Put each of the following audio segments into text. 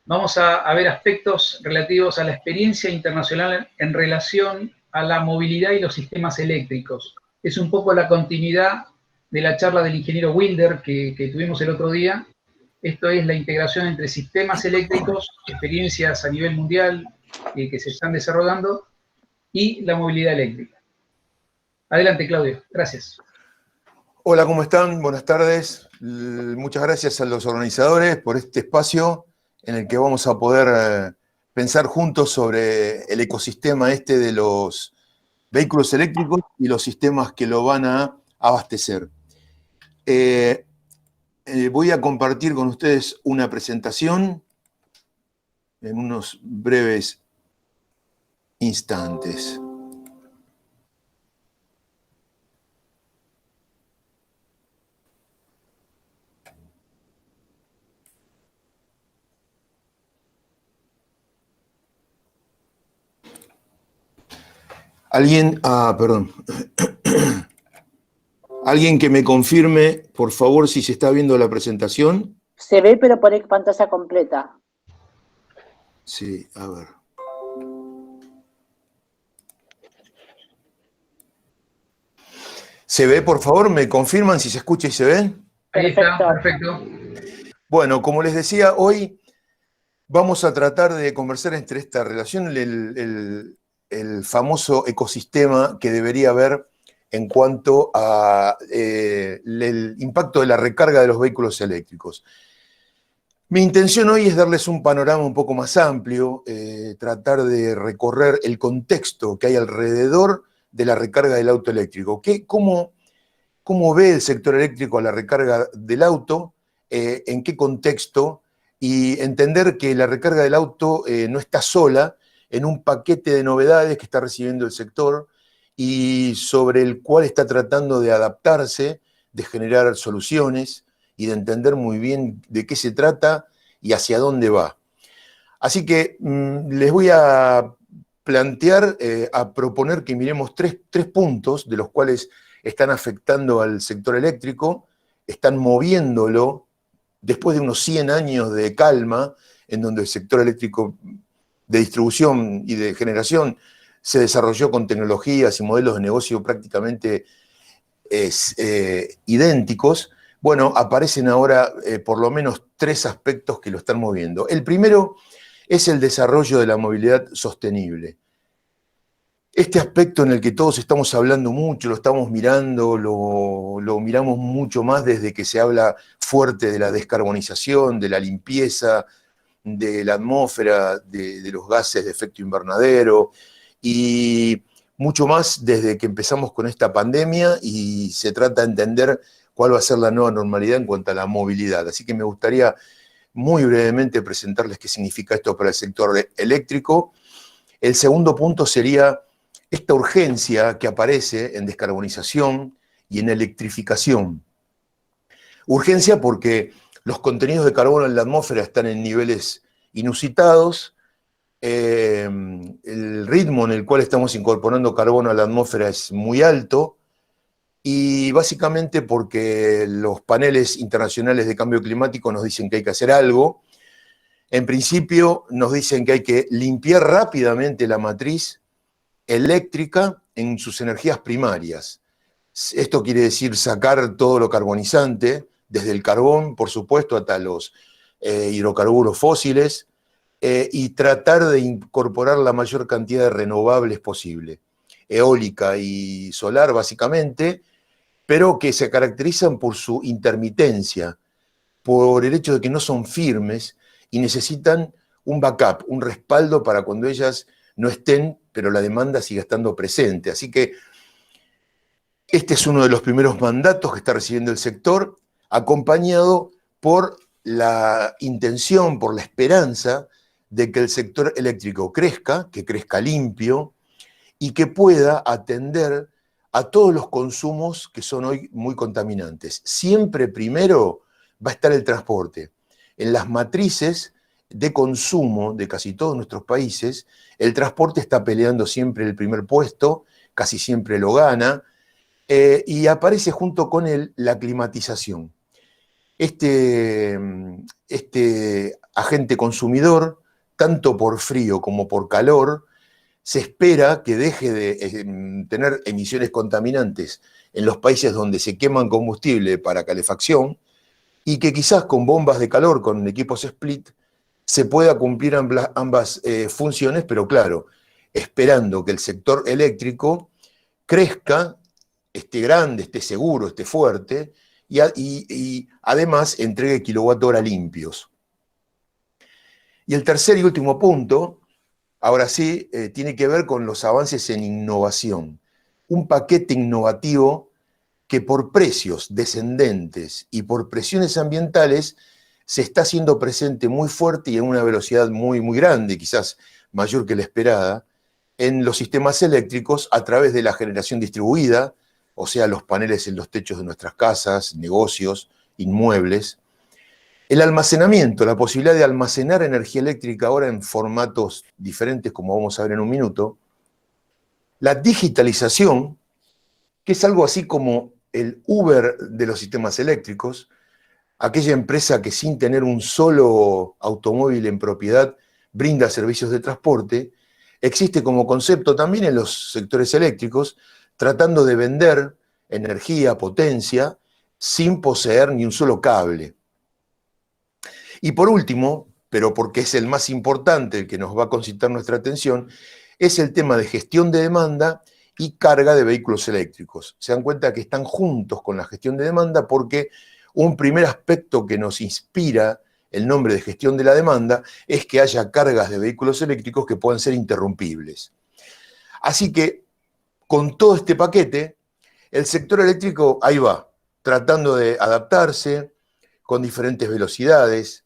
Vamos a ver aspectos relativos a la experiencia internacional en relación a la movilidad y los sistemas eléctricos. Es un poco la continuidad de la charla del ingeniero Wilder que tuvimos el otro día. Esto es la integración entre sistemas eléctricos, experiencias a nivel mundial que se están desarrollando, y la movilidad eléctrica. Adelante, Claudio. Gracias. Hola, ¿cómo están? Buenas tardes. Muchas gracias a los organizadores por este espacio en el que vamos a poder pensar juntos sobre el ecosistema de los vehículos eléctricos y los sistemas que lo van a abastecer. Voy a compartir con ustedes una presentación en unos breves instantes. Perdón. Alguien que me confirme, por favor, si se está viendo la presentación. Se ve, pero pone pantalla completa. Sí, a ver. ¿Se ve, por favor? ¿Me confirman si se escucha y se ve? Ahí está, perfecto. Bueno, como les decía, hoy vamos a tratar de conversar entre esta relación, el famoso ecosistema que debería haber en cuanto a el impacto de la recarga de los vehículos eléctricos. Mi intención hoy es darles un panorama un poco más amplio, tratar de recorrer el contexto que hay alrededor de la recarga del auto eléctrico. ¿Cómo ve el sector eléctrico a la recarga del auto? ¿En qué contexto? Y entender que la recarga del auto no está sola en un paquete de novedades que está recibiendo el sector y sobre el cual está tratando de adaptarse, de generar soluciones y de entender muy bien de qué se trata y hacia dónde va. Así que les voy a plantear, a proponer que miremos tres puntos de los cuales están afectando al sector eléctrico, están moviéndolo después de unos 100 años de calma, en donde el sector eléctrico de distribución y de generación se desarrolló con tecnologías y modelos de negocio prácticamente idénticos. Bueno, aparecen ahora por lo menos tres aspectos que lo están moviendo. El primero es el desarrollo de la movilidad sostenible. Este aspecto en el que todos estamos hablando mucho, lo estamos mirando, lo miramos mucho más desde que se habla fuerte de la descarbonización, de la limpieza, de la atmósfera, de los gases de efecto invernadero, y mucho más desde que empezamos con esta pandemia y se trata de entender cuál va a ser la nueva normalidad en cuanto a la movilidad. Así que me gustaría muy brevemente presentarles qué significa esto para el sector eléctrico. El segundo punto sería esta urgencia que aparece en descarbonización y en electrificación. Urgencia porque los contenidos de carbono en la atmósfera están en niveles inusitados, el ritmo en el cual estamos incorporando carbono a la atmósfera es muy alto, y básicamente porque los paneles internacionales de cambio climático nos dicen que hay que hacer algo. En principio nos dicen que hay que limpiar rápidamente la matriz eléctrica en sus energías primarias. Esto quiere decir sacar todo lo carbonizante, desde el carbón, por supuesto, hasta los hidrocarburos fósiles, y tratar de incorporar la mayor cantidad de renovables posible, eólica y solar básicamente, pero que se caracterizan por su intermitencia, por el hecho de que no son firmes y necesitan un backup, un respaldo para cuando ellas no estén, pero la demanda siga estando presente. Así que este es uno de los primeros mandatos que está recibiendo el sector, acompañado por la intención, por la esperanza de que el sector eléctrico crezca, que crezca limpio y que pueda atender a todos los consumos que son hoy muy contaminantes. Siempre primero va a estar el transporte. En las matrices de consumo de casi todos nuestros países, el transporte está peleando siempre el primer puesto, casi siempre lo gana, y aparece junto con él la climatización. este agente consumidor, tanto por frío como por calor, se espera que deje de tener emisiones contaminantes en los países donde se queman combustible para calefacción y que quizás con bombas de calor, con equipos split, se pueda cumplir ambas funciones, pero claro, esperando que el sector eléctrico crezca, esté grande, esté seguro, esté fuerte, y además entregue kilowatt-hora limpios. Y el tercer y último punto, ahora sí, tiene que ver con los avances en innovación. Un paquete innovativo que por precios descendentes y por presiones ambientales se está haciendo presente muy fuerte y en una velocidad muy, muy grande, quizás mayor que la esperada, en los sistemas eléctricos a través de la generación distribuida, o sea, los paneles en los techos de nuestras casas, negocios, inmuebles. El almacenamiento, la posibilidad de almacenar energía eléctrica ahora en formatos diferentes, como vamos a ver en un minuto. La digitalización, que es algo así como el Uber de los sistemas eléctricos, aquella empresa que sin tener un solo automóvil en propiedad brinda servicios de transporte, existe como concepto también en los sectores eléctricos, tratando de vender energía, potencia, sin poseer ni un solo cable. Y por último, pero porque es el más importante, el que nos va a concitar nuestra atención, es el tema de gestión de demanda y carga de vehículos eléctricos. Se dan cuenta que están juntos con la gestión de demanda porque un primer aspecto que nos inspira el nombre de gestión de la demanda es que haya cargas de vehículos eléctricos que puedan ser interrumpibles. Así que, con todo este paquete, el sector eléctrico ahí va, tratando de adaptarse con diferentes velocidades.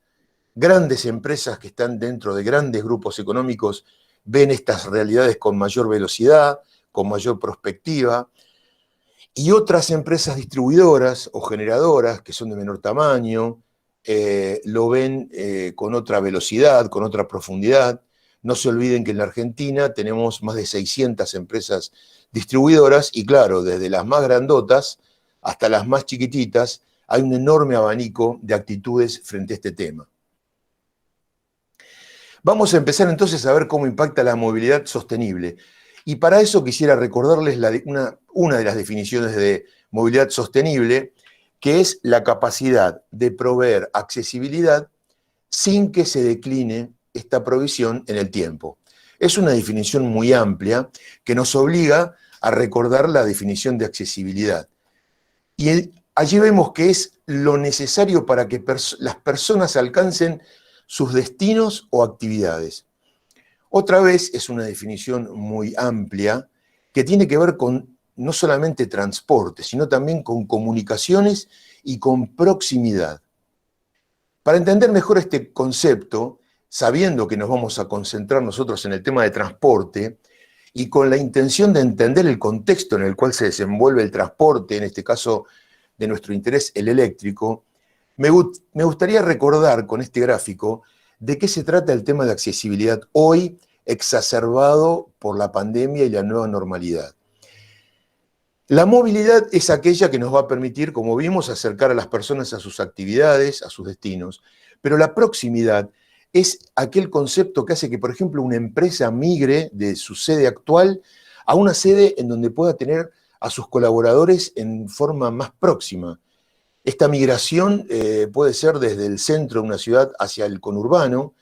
Grandes empresas que están dentro de grandes grupos económicos ven estas realidades con mayor velocidad, con mayor perspectiva, y otras empresas distribuidoras o generadoras que son de menor tamaño, lo ven con otra velocidad, con otra profundidad. No se olviden que en la Argentina tenemos más de 600 empresas distribuidoras y claro, desde las más grandotas hasta las más chiquititas, hay un enorme abanico de actitudes frente a este tema. Vamos a empezar entonces a ver cómo impacta la movilidad sostenible. Y para eso quisiera recordarles una de las definiciones de movilidad sostenible, que es la capacidad de proveer accesibilidad sin que se decline esta provisión en el tiempo. Es una definición muy amplia que nos obliga a recordar la definición de accesibilidad. Y allí vemos que es lo necesario para que las personas alcancen sus destinos o actividades. Otra vez es una definición muy amplia que tiene que ver con no solamente transporte, sino también con comunicaciones y con proximidad. Para entender mejor este concepto, sabiendo que nos vamos a concentrar nosotros en el tema de transporte y con la intención de entender el contexto en el cual se desenvuelve el transporte, en este caso de nuestro interés el eléctrico, me gustaría recordar con este gráfico de qué se trata el tema de accesibilidad hoy exacerbado por la pandemia y la nueva normalidad. La movilidad es aquella que nos va a permitir, como vimos, acercar a las personas a sus actividades, a sus destinos, pero la proximidad es aquel concepto que hace que, por ejemplo, una empresa migre de su sede actual a una sede en donde pueda tener a sus colaboradores en forma más próxima. Esta migración puede ser desde el centro de una ciudad hacia el conurbano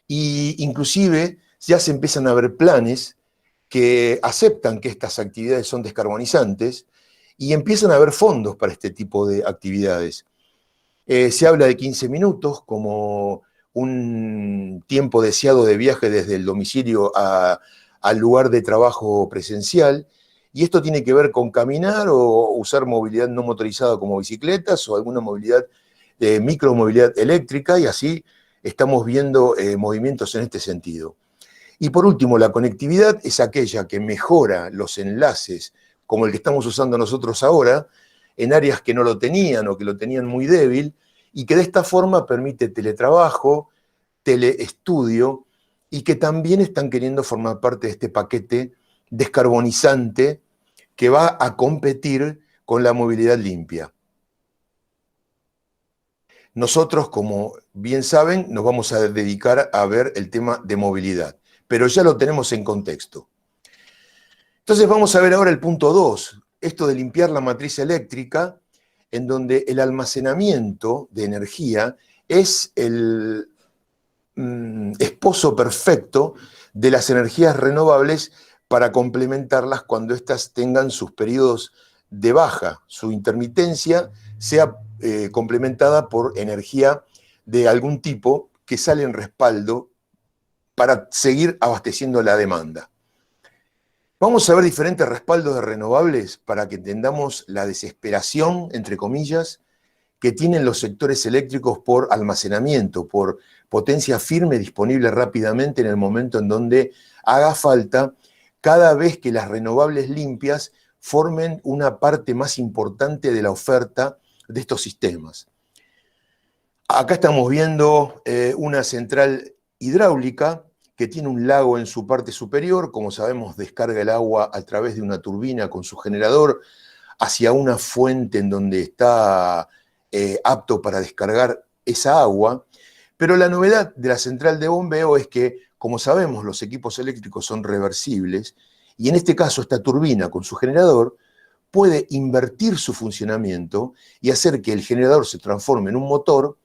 e inclusive ya se empiezan a ver planes que aceptan que estas actividades son descarbonizantes y empiezan a haber fondos para este tipo de actividades. Se habla de 15 minutos como un tiempo deseado de viaje desde el domicilio al lugar de trabajo presencial, y esto tiene que ver con caminar o usar movilidad no motorizada como bicicletas o alguna movilidad, micromovilidad eléctrica, y así estamos viendo movimientos en este sentido. Y por último, la conectividad es aquella que mejora los enlaces, como el que estamos usando nosotros ahora, en áreas que no lo tenían o que lo tenían muy débil, y que de esta forma permite teletrabajo, teleestudio, y que también están queriendo formar parte de este paquete descarbonizante que va a competir con la movilidad limpia. Nosotros, como bien saben, nos vamos a dedicar a ver el tema de movilidad, pero ya lo tenemos en contexto. Entonces vamos a ver ahora el punto 2, esto de limpiar la matriz eléctrica, en donde el almacenamiento de energía es el esposo perfecto de las energías renovables para complementarlas cuando éstas tengan sus periodos de baja, su intermitencia sea complementada por energía de algún tipo que sale en respaldo para seguir abasteciendo la demanda. Vamos a ver diferentes respaldos de renovables para que entendamos la desesperación, entre comillas, que tienen los sectores eléctricos por almacenamiento, por potencia firme disponible rápidamente en el momento en donde haga falta, cada vez que las renovables limpias formen una parte más importante de la oferta de estos sistemas. Acá estamos viendo una central hidráulica que tiene un lago en su parte superior, como sabemos descarga el agua a través de una turbina con su generador hacia una fuente en donde está apto para descargar esa agua, pero la novedad de la central de bombeo es que, como sabemos, los equipos eléctricos son reversibles y en este caso esta turbina con su generador puede invertir su funcionamiento y hacer que el generador se transforme en un motor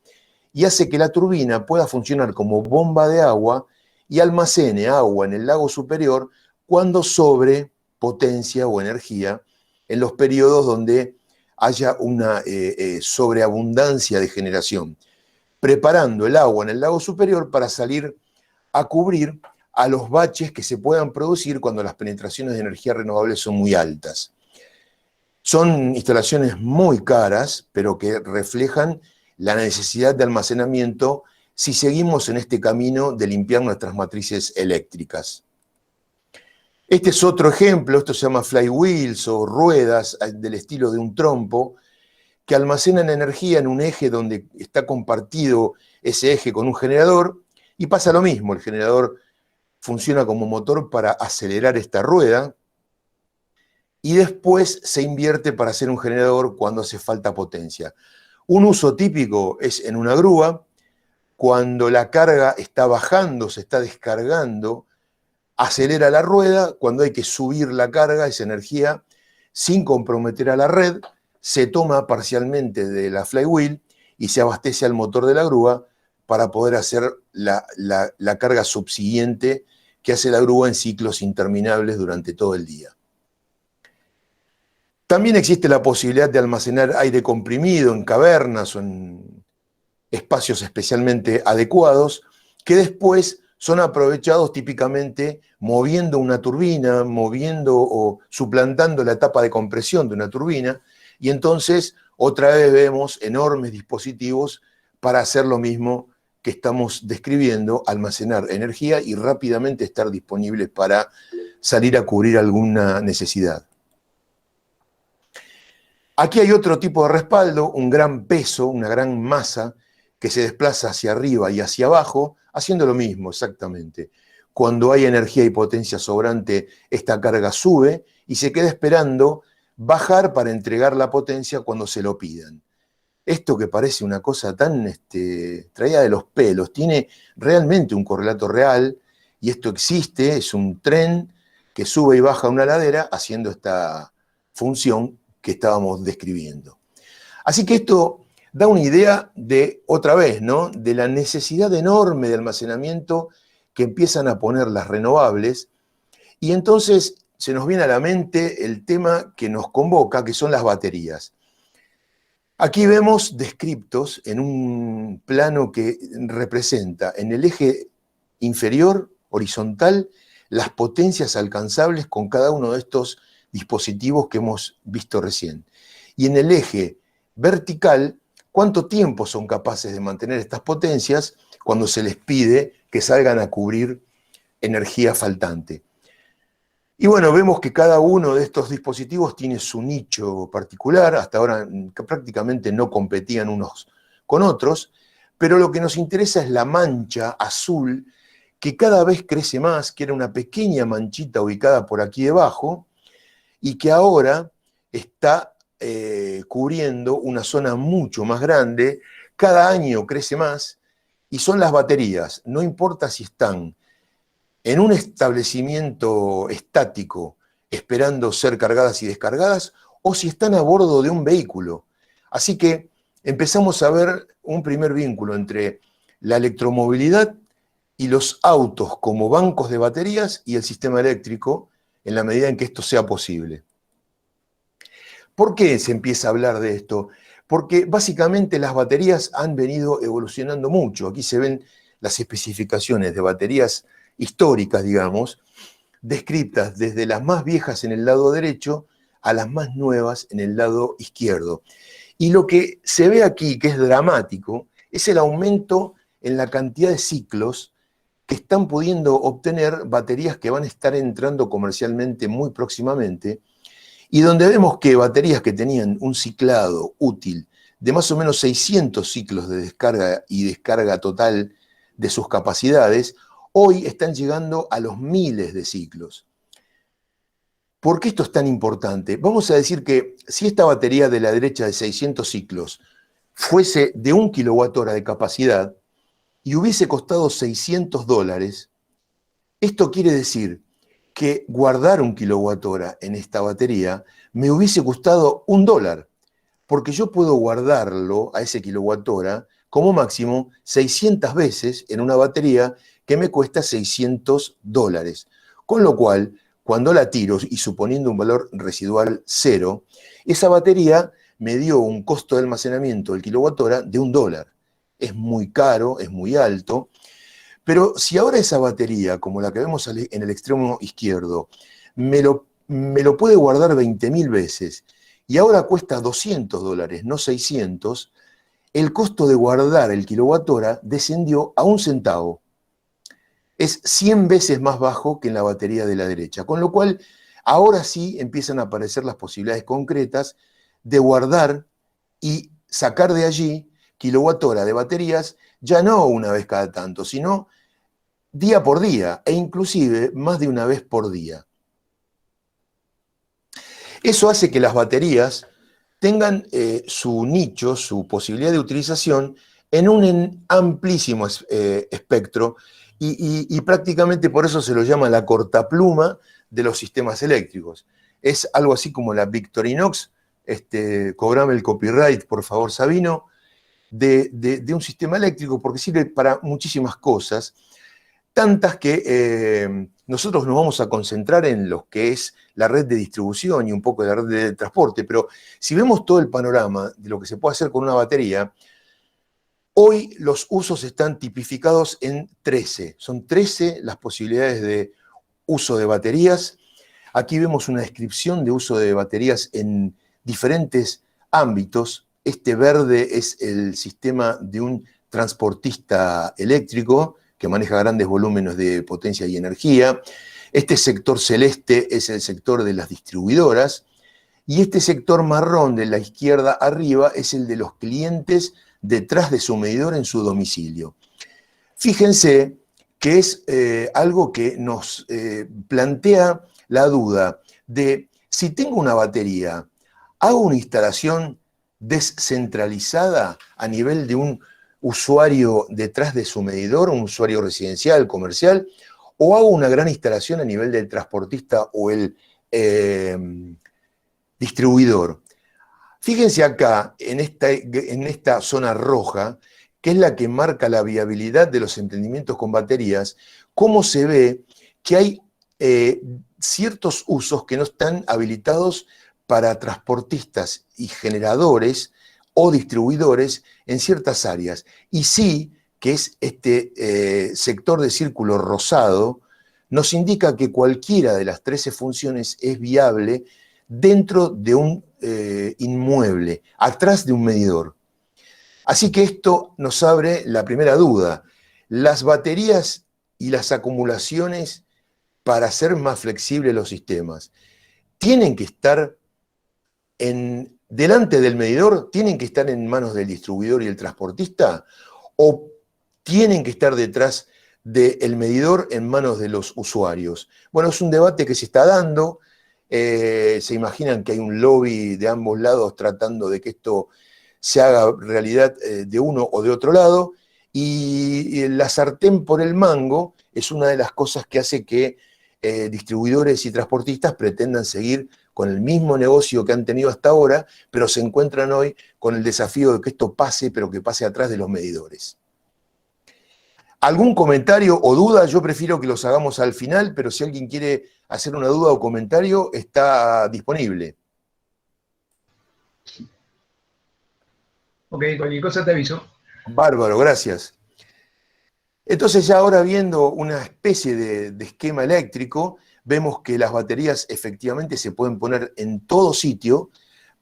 y hace que la turbina pueda funcionar como bomba de agua y almacene agua en el lago superior cuando sobre potencia o energía en los periodos donde haya una sobreabundancia de generación, preparando el agua en el lago superior para salir a cubrir a los baches que se puedan producir cuando las penetraciones de energía renovable son muy altas. Son instalaciones muy caras, pero que reflejan la necesidad de almacenamiento si seguimos en este camino de limpiar nuestras matrices eléctricas. Este es otro ejemplo, esto se llama flywheels o ruedas del estilo de un trompo, que almacenan energía en un eje donde está compartido ese eje con un generador, y pasa lo mismo, el generador funciona como motor para acelerar esta rueda, y después se invierte para hacer un generador cuando hace falta potencia. Un uso típico es en una grúa, cuando la carga está bajando, se está descargando, acelera la rueda, cuando hay que subir la carga, esa energía, sin comprometer a la red, se toma parcialmente de la flywheel y se abastece al motor de la grúa para poder hacer la carga subsiguiente que hace la grúa en ciclos interminables durante todo el día. También existe la posibilidad de almacenar aire comprimido en cavernas o en espacios especialmente adecuados, que después son aprovechados típicamente moviendo una turbina, moviendo o suplantando la etapa de compresión de una turbina, y entonces otra vez vemos enormes dispositivos para hacer lo mismo que estamos describiendo, almacenar energía y rápidamente estar disponibles para salir a cubrir alguna necesidad. Aquí hay otro tipo de respaldo, un gran peso, una gran masa que se desplaza hacia arriba y hacia abajo, haciendo lo mismo exactamente. Cuando hay energía y potencia sobrante, esta carga sube y se queda esperando bajar para entregar la potencia cuando se lo pidan. Esto que parece una cosa tan traída de los pelos, tiene realmente un correlato real, y esto existe, es un tren que sube y baja una ladera haciendo esta función que estábamos describiendo. Así que esto da una idea de, otra vez, ¿no?, de la necesidad enorme de almacenamiento que empiezan a poner las renovables, y entonces se nos viene a la mente el tema que nos convoca, que son las baterías. Aquí vemos descriptos en un plano que representa en el eje inferior, horizontal, las potencias alcanzables con cada uno de estos dispositivos que hemos visto recién. Y en el eje vertical, cuánto tiempo son capaces de mantener estas potencias cuando se les pide que salgan a cubrir energía faltante. Y bueno, vemos que cada uno de estos dispositivos tiene su nicho particular, hasta ahora prácticamente no competían unos con otros, pero lo que nos interesa es la mancha azul, que cada vez crece más, que era una pequeña manchita ubicada por aquí debajo, y que ahora está cubriendo una zona mucho más grande, cada año crece más, y son las baterías. No importa si están en un establecimiento estático esperando ser cargadas y descargadas, o si están a bordo de un vehículo. Así que empezamos a ver un primer vínculo entre la electromovilidad y los autos como bancos de baterías y el sistema eléctrico, en la medida en que esto sea posible. ¿Por qué se empieza a hablar de esto? Porque básicamente las baterías han venido evolucionando mucho. Aquí se ven las especificaciones de baterías históricas, digamos, descritas desde las más viejas en el lado derecho a las más nuevas en el lado izquierdo. Y lo que se ve aquí, que es dramático, es el aumento en la cantidad de ciclos que están pudiendo obtener baterías que van a estar entrando comercialmente muy próximamente, y donde vemos que baterías que tenían un ciclado útil de más o menos 600 ciclos de descarga y descarga total de sus capacidades, hoy están llegando a los miles de ciclos. ¿Por qué esto es tan importante? Vamos a decir que si esta batería de la derecha de 600 ciclos fuese de 1 kWh de capacidad y hubiese costado $600, esto quiere decir que guardar 1 kWh en esta batería me hubiese costado $1, porque yo puedo guardarlo a ese kWh como máximo 600 veces en una batería que me cuesta $600. Con lo cual, cuando la tiro, y suponiendo un valor residual 0, esa batería me dio un costo de almacenamiento del kWh de $1. Es muy caro, es muy alto, pero si ahora esa batería, como la que vemos en el extremo izquierdo, me lo puede guardar 20.000 veces, y ahora cuesta $200, no 600, el costo de guardar el kWh descendió a 1 centavo. Es 100 veces más bajo que en la batería de la derecha, con lo cual ahora sí empiezan a aparecer las posibilidades concretas de guardar y sacar de allí kWh de baterías, ya no una vez cada tanto, sino día por día, e inclusive más de una vez por día. Eso hace que las baterías tengan su nicho, su posibilidad de utilización en un amplísimo espectro, y prácticamente por eso se lo llama la cortapluma de los sistemas eléctricos. Es algo así como la Victorinox, cobrame el copyright, por favor, Sabino, de un sistema eléctrico, porque sirve para muchísimas cosas, tantas que nosotros nos vamos a concentrar en lo que es la red de distribución y un poco de la red de transporte, pero si vemos todo el panorama de lo que se puede hacer con una batería, hoy los usos están tipificados en 13. Son 13 las posibilidades de uso de baterías. Aquí vemos una descripción de uso de baterías en diferentes ámbitos. Este verde es el sistema de un transportista eléctrico que maneja grandes volúmenes de potencia y energía. Este sector celeste es el sector de las distribuidoras, y este sector marrón de la izquierda arriba es el de los clientes detrás de su medidor en su domicilio. Fíjense que es algo que nos plantea la duda de si tengo una batería, ¿hago una instalación descentralizada a nivel de un usuario detrás de su medidor, un usuario residencial, comercial, o hago una gran instalación a nivel del transportista o el distribuidor? Fíjense acá, en esta zona roja, que es la que marca la viabilidad de los emprendimientos con baterías, cómo se ve que hay ciertos usos que no están habilitados para transportistas y generadores o distribuidores en ciertas áreas. Y sí, que es este sector de círculo rosado, nos indica que cualquiera de las 13 funciones es viable dentro de un inmueble, atrás de un medidor. Así que esto nos abre la primera duda. Las baterías y las acumulaciones, para hacer más flexibles los sistemas, ¿tienen que estar delante del medidor? ¿Tienen que estar en manos del distribuidor y el transportista? ¿O tienen que estar detrás del medidor en manos de los usuarios? Bueno, es un debate que se está dando. Se imaginan que hay un lobby de ambos lados tratando de que esto se haga realidad de uno o de otro lado, y la sartén por el mango es una de las cosas que hace que distribuidores y transportistas pretendan seguir con el mismo negocio que han tenido hasta ahora, pero se encuentran hoy con el desafío de que esto pase, pero que pase atrás de los medidores. ¿Algún comentario o duda? Yo prefiero que los hagamos al final, pero si alguien quiere hacer una duda o comentario, está disponible. Ok, cualquier cosa te aviso. Bárbaro, gracias. Entonces ya ahora viendo una especie de esquema eléctrico, vemos que las baterías efectivamente se pueden poner en todo sitio,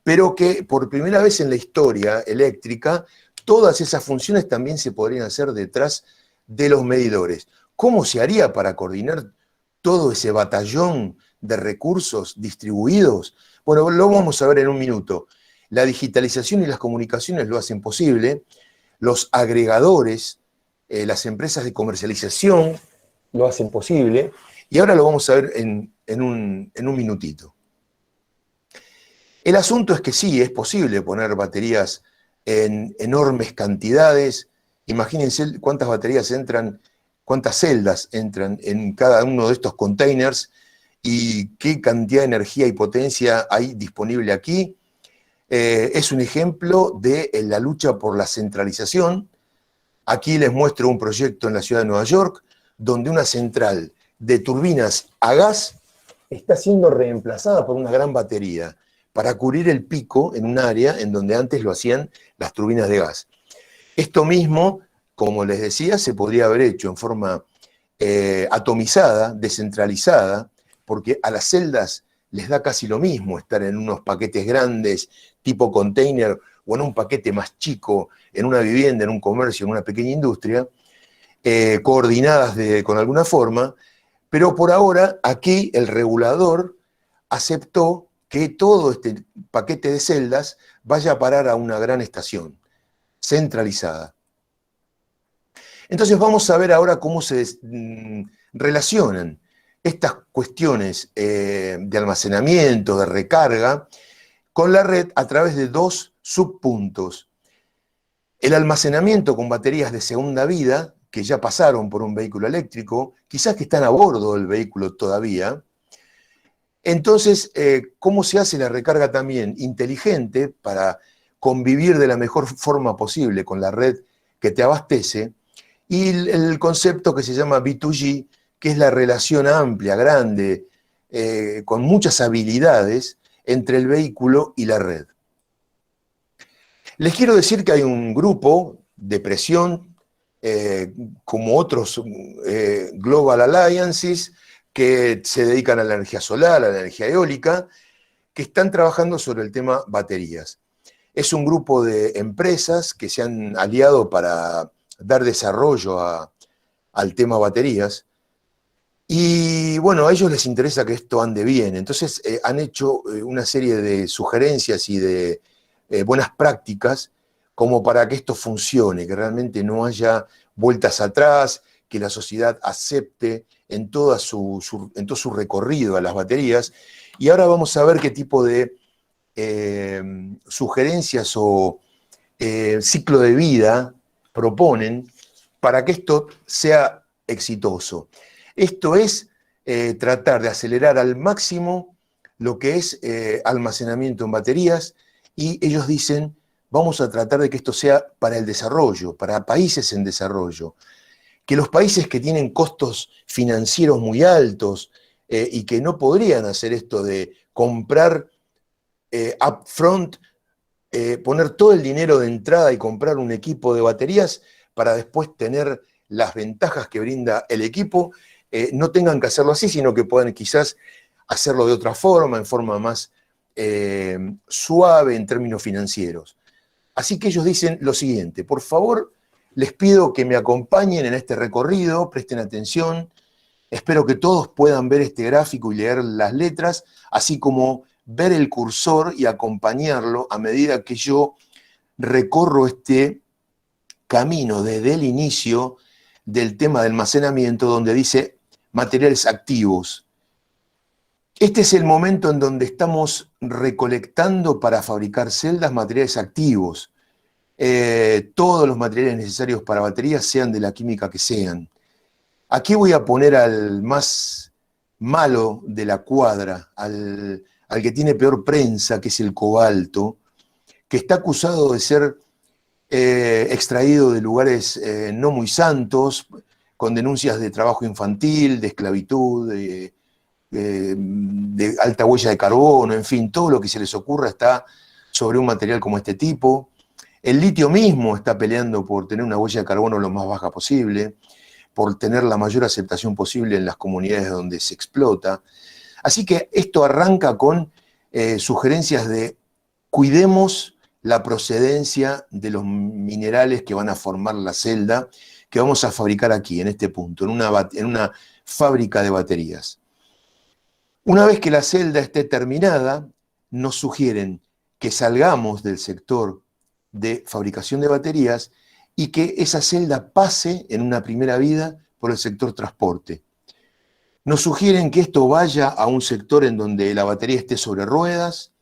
pero que por primera vez en la historia eléctrica, todas esas funciones también se podrían hacer detrás de los medidores. ¿Cómo se haría para coordinar todo ese batallón de recursos distribuidos? Bueno, lo vamos a ver en un minuto. La digitalización y las comunicaciones lo hacen posible, los agregadores, las empresas de comercialización lo hacen posible, y ahora lo vamos a ver en un minutito. El asunto es que sí, es posible poner baterías en enormes cantidades. Imagínense cuántas baterías entran, cuántas celdas entran en cada uno de estos containers y qué cantidad de energía y potencia hay disponible aquí. Es un ejemplo de la lucha por la centralización. Aquí les muestro un proyecto en la ciudad de Nueva York, donde una central de turbinas a gas está siendo reemplazada por una gran batería para cubrir el pico en un área en donde antes lo hacían las turbinas de gas. Esto mismo, como les decía, se podría haber hecho en forma atomizada, descentralizada, porque a las celdas les da casi lo mismo estar en unos paquetes grandes, tipo container, o en un paquete más chico, en una vivienda, en un comercio, en una pequeña industria, coordinadas con alguna forma, pero por ahora aquí el regulador aceptó que todo este paquete de celdas vaya a parar a una gran estación centralizada. Entonces vamos a ver ahora cómo se relacionan estas cuestiones de almacenamiento, de recarga, con la red a través de dos subpuntos. El almacenamiento con baterías de segunda vida, que ya pasaron por un vehículo eléctrico, quizás que están a bordo del vehículo todavía. Entonces, ¿cómo se hace la recarga también inteligente para convivir de la mejor forma posible con la red que te abastece? Y el concepto que se llama B2G, que es la relación amplia, grande, con muchas habilidades entre el vehículo y la red. Les quiero decir que hay un grupo de presión, como otros Global Alliances, que se dedican a la energía solar, a la energía eólica, que están trabajando sobre el tema baterías. Es un grupo de empresas que se han aliado para dar desarrollo al tema baterías. Y bueno, a ellos les interesa que esto ande bien. Entonces han hecho una serie de sugerencias y de buenas prácticas como para que esto funcione, que realmente no haya vueltas atrás, que la sociedad acepte en todo su recorrido a las baterías. Y ahora vamos a ver qué tipo de sugerencias o ciclo de vida proponen para que esto sea exitoso. Esto es tratar de acelerar al máximo lo que es almacenamiento en baterías, y ellos dicen, vamos a tratar de que esto sea para el desarrollo, para países en desarrollo, que los países que tienen costos financieros muy altos y que no podrían hacer esto de comprar upfront, poner todo el dinero de entrada y comprar un equipo de baterías para después tener las ventajas que brinda el equipo, no tengan que hacerlo así, sino que puedan quizás hacerlo de otra forma, en forma más suave en términos financieros. Así que ellos dicen lo siguiente: por favor, les pido que me acompañen en este recorrido, presten atención, espero que todos puedan ver este gráfico y leer las letras, así como ver el cursor y acompañarlo a medida que yo recorro este camino desde el inicio del tema de almacenamiento, donde dice materiales activos. Este es el momento en donde estamos recolectando para fabricar celdas materiales activos, todos los materiales necesarios para baterías, sean de la química que sean. Aquí voy a poner al más malo de la cuadra, al que tiene peor prensa, que es el cobalto, que está acusado de ser extraído de lugares no muy santos, con denuncias de trabajo infantil, de esclavitud, de alta huella de carbono, en fin, todo lo que se les ocurra está sobre un material como este tipo. El litio mismo está peleando por tener una huella de carbono lo más baja posible, por tener la mayor aceptación posible en las comunidades donde se explota. Así que esto arranca con sugerencias de cuidemos la procedencia de los minerales que van a formar la celda que vamos a fabricar aquí, en este punto, en una fábrica de baterías. Una vez que la celda esté terminada, nos sugieren que salgamos del sector de fabricación de baterías y que esa celda pase en una primera vida por el sector transporte. Nos sugieren que esto vaya a un sector en donde la batería esté sobre ruedas,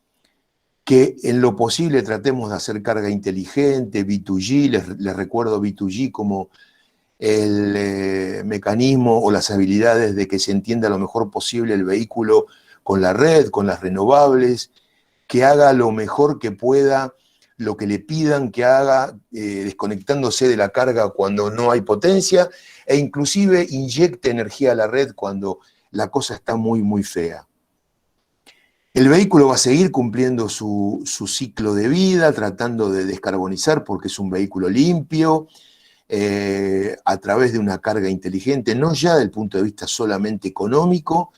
que en lo posible tratemos de hacer carga inteligente, V2G, les recuerdo V2G como el mecanismo o las habilidades de que se entienda lo mejor posible el vehículo con la red, con las renovables, que haga lo mejor que pueda, lo que le pidan que haga, desconectándose de la carga cuando no hay potencia, e inclusive inyecte energía a la red cuando la cosa está muy, muy fea. El vehículo va a seguir cumpliendo su ciclo de vida, tratando de descarbonizar porque es un vehículo limpio, a través de una carga inteligente, no ya del punto de vista solamente económico,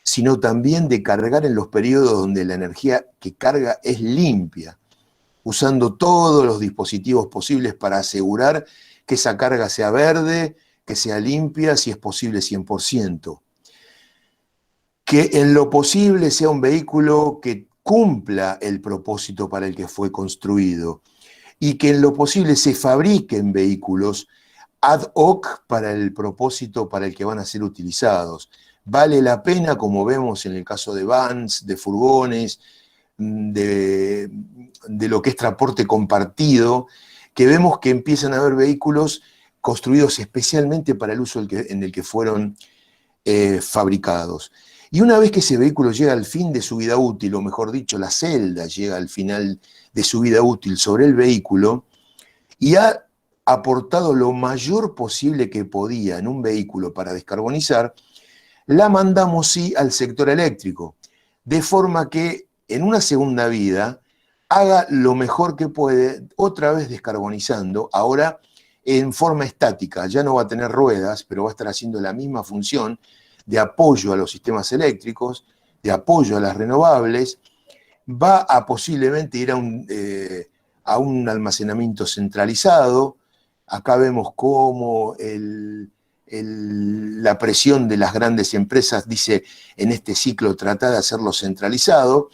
sino también de cargar en los periodos donde la energía que carga es limpia, usando todos los dispositivos posibles para asegurar que esa carga sea verde, que sea limpia, si es posible 100%. Que en lo posible sea un vehículo que cumpla el propósito para el que fue construido y que en lo posible se fabriquen vehículos ad hoc para el propósito para el que van a ser utilizados. Vale la pena, como vemos en el caso de vans, de furgones, de lo que es transporte compartido, que vemos que empiezan a haber vehículos construidos especialmente para el uso en el que fueron fabricados. Y una vez que ese vehículo llega al fin de su vida útil, o mejor dicho, la celda llega al final de su vida útil sobre el vehículo, y ha aportado lo mayor posible que podía en un vehículo para descarbonizar, la mandamos sí al sector eléctrico, de forma que en una segunda vida haga lo mejor que puede, otra vez descarbonizando, ahora en forma estática, ya no va a tener ruedas, pero va a estar haciendo la misma función de apoyo a los sistemas eléctricos, de apoyo a las renovables, va a posiblemente ir a un almacenamiento centralizado. Acá vemos cómo la presión de las grandes empresas dice en este ciclo trata de hacerlo centralizado.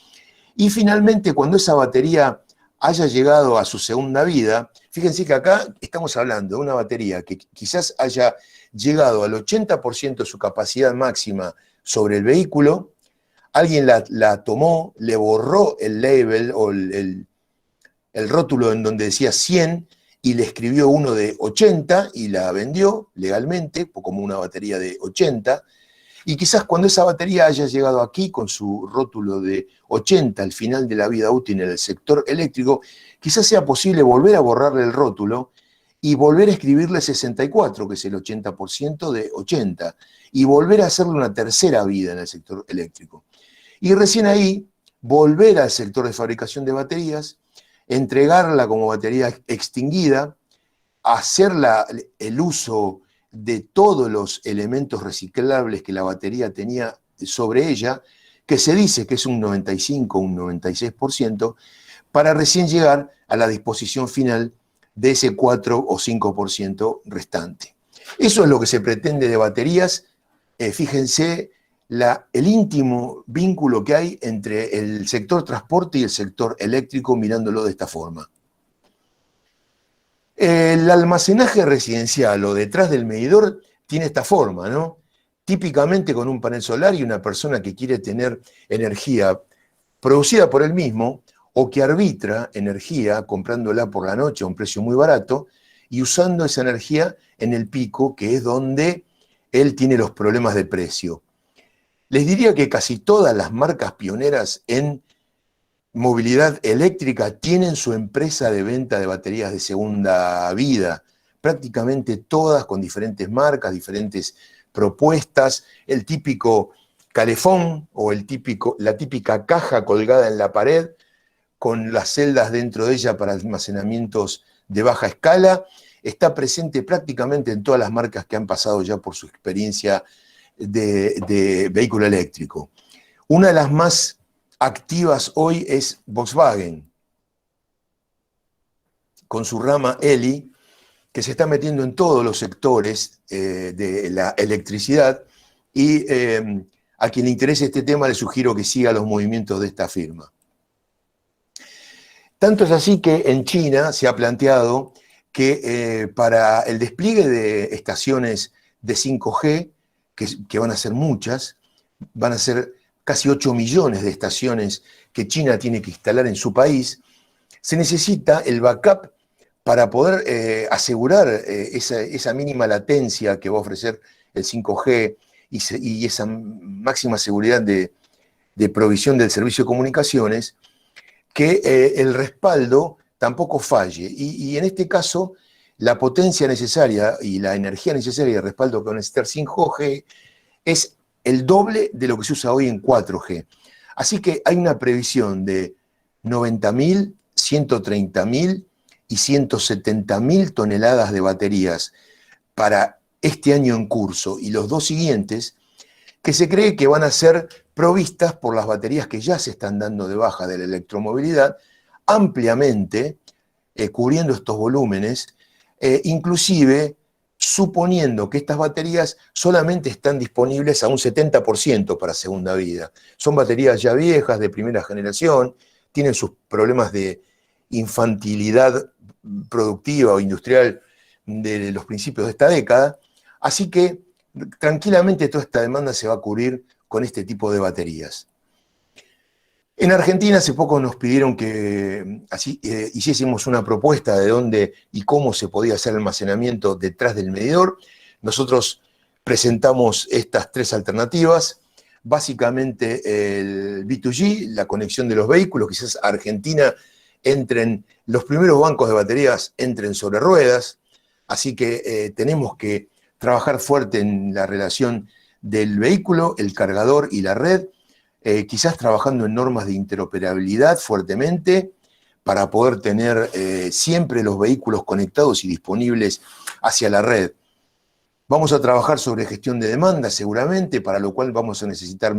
Y finalmente, cuando esa batería haya llegado a su segunda vida, fíjense que acá estamos hablando de una batería que quizás haya llegado al 80% de su capacidad máxima sobre el vehículo, alguien la tomó, le borró el label o el rótulo en donde decía 100 y le escribió uno de 80 y la vendió legalmente como una batería de 80, y quizás cuando esa batería haya llegado aquí con su rótulo de 80 al final de la vida útil en el sector eléctrico, quizás sea posible volver a borrarle el rótulo y volver a escribirle 64, que es el 80% de 80, y volver a hacerle una tercera vida en el sector eléctrico. Y recién ahí, volver al sector de fabricación de baterías, entregarla como batería extinguida, hacer el uso de todos los elementos reciclables que la batería tenía sobre ella, que se dice que es un 95, un 96%, para recién llegar a la disposición final de ese 4 o 5% restante. Eso es lo que se pretende de baterías. Fíjense el íntimo vínculo que hay entre el sector transporte y el sector eléctrico mirándolo de esta forma. El almacenaje residencial o detrás del medidor tiene esta forma, ¿no? Típicamente con un panel solar y una persona que quiere tener energía producida por él mismo o que arbitra energía comprándola por la noche a un precio muy barato y usando esa energía en el pico, que es donde él tiene los problemas de precio. Les diría que casi todas las marcas pioneras en movilidad eléctrica tienen su empresa de venta de baterías de segunda vida, prácticamente todas con diferentes marcas, diferentes propuestas, el típico calefón o la típica caja colgada en la pared con las celdas dentro de ella para almacenamientos de baja escala, está presente prácticamente en todas las marcas que han pasado ya por su experiencia de vehículo eléctrico. Una de las más activas hoy es Volkswagen, con su rama Eli, que se está metiendo en todos los sectores de la electricidad, y a quien le interese este tema le sugiero que siga los movimientos de esta firma. Tanto es así que en China se ha planteado que para el despliegue de estaciones de 5G, que van a ser muchas, van a ser casi 8 millones de estaciones que China tiene que instalar en su país, se necesita el backup para poder asegurar esa mínima latencia que va a ofrecer el 5G y esa máxima seguridad de provisión del servicio de comunicaciones, que el respaldo tampoco falle. Y en este caso, la potencia necesaria y la energía necesaria de respaldo con este 5G es el doble de lo que se usa hoy en 4G. Así que hay una previsión de 90.000, 130.000 y 170.000 toneladas de baterías para este año en curso y los dos siguientes, que se cree que van a ser provistas por las baterías que ya se están dando de baja de la electromovilidad, ampliamente cubriendo estos volúmenes, inclusive suponiendo que estas baterías solamente están disponibles a un 70% para segunda vida. Son baterías ya viejas, de primera generación, tienen sus problemas de infantilidad productiva o industrial de los principios de esta década, así que tranquilamente toda esta demanda se va a cubrir con este tipo de baterías. En Argentina hace poco nos pidieron que hiciésemos una propuesta de dónde y cómo se podía hacer almacenamiento detrás del medidor. Nosotros presentamos estas tres alternativas, básicamente el V2G, la conexión de los vehículos, quizás Argentina los primeros bancos de baterías entren sobre ruedas, así que tenemos que trabajar fuerte en la relación del vehículo, el cargador y la red, quizás trabajando en normas de interoperabilidad fuertemente para poder tener siempre los vehículos conectados y disponibles hacia la red. Vamos a trabajar sobre gestión de demanda seguramente, para lo cual vamos a necesitar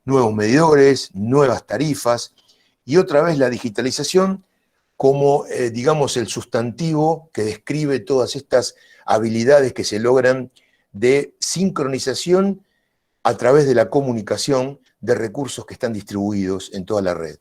nuevos medidores, nuevas tarifas y otra vez la digitalización como, digamos, el sustantivo que describe todas estas habilidades que se logran de sincronización a través de la comunicación de recursos que están distribuidos en toda la red.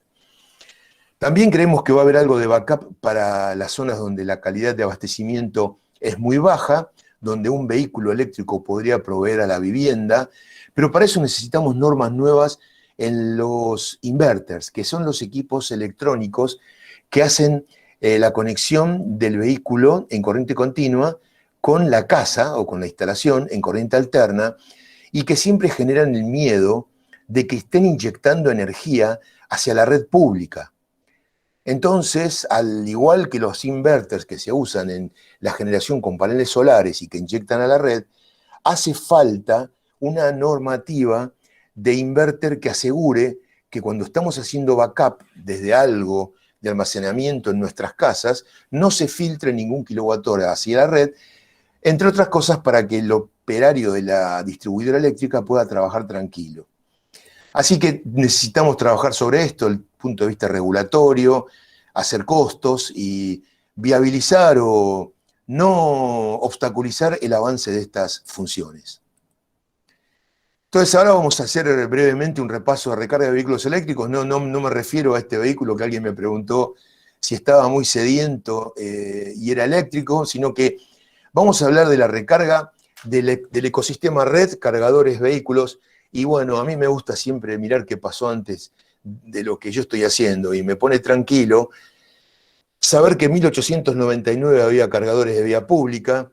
También creemos que va a haber algo de backup para las zonas donde la calidad de abastecimiento es muy baja, donde un vehículo eléctrico podría proveer a la vivienda, pero para eso necesitamos normas nuevas en los inverters, que son los equipos electrónicos que hacen la conexión del vehículo en corriente continua con la casa o con la instalación en corriente alterna, y que siempre generan el miedo de que estén inyectando energía hacia la red pública. Entonces, al igual que los inverters que se usan en la generación con paneles solares y que inyectan a la red, hace falta una normativa de inverter que asegure que cuando estamos haciendo backup desde algo de almacenamiento en nuestras casas, no se filtre ningún kilowatt-hora hacia la red, entre otras cosas para que el operario de la distribuidora eléctrica pueda trabajar tranquilo. Así que necesitamos trabajar sobre esto, el punto de vista regulatorio, hacer costos y viabilizar o no obstaculizar el avance de estas funciones. Entonces ahora vamos a hacer brevemente un repaso de recarga de vehículos eléctricos. No me refiero a este vehículo que alguien me preguntó si estaba muy sediento y era eléctrico, sino que vamos a hablar de la recarga del ecosistema red, cargadores, vehículos. Y bueno, a mí me gusta siempre mirar qué pasó antes de lo que yo estoy haciendo y me pone tranquilo saber que en 1899 había cargadores de vía pública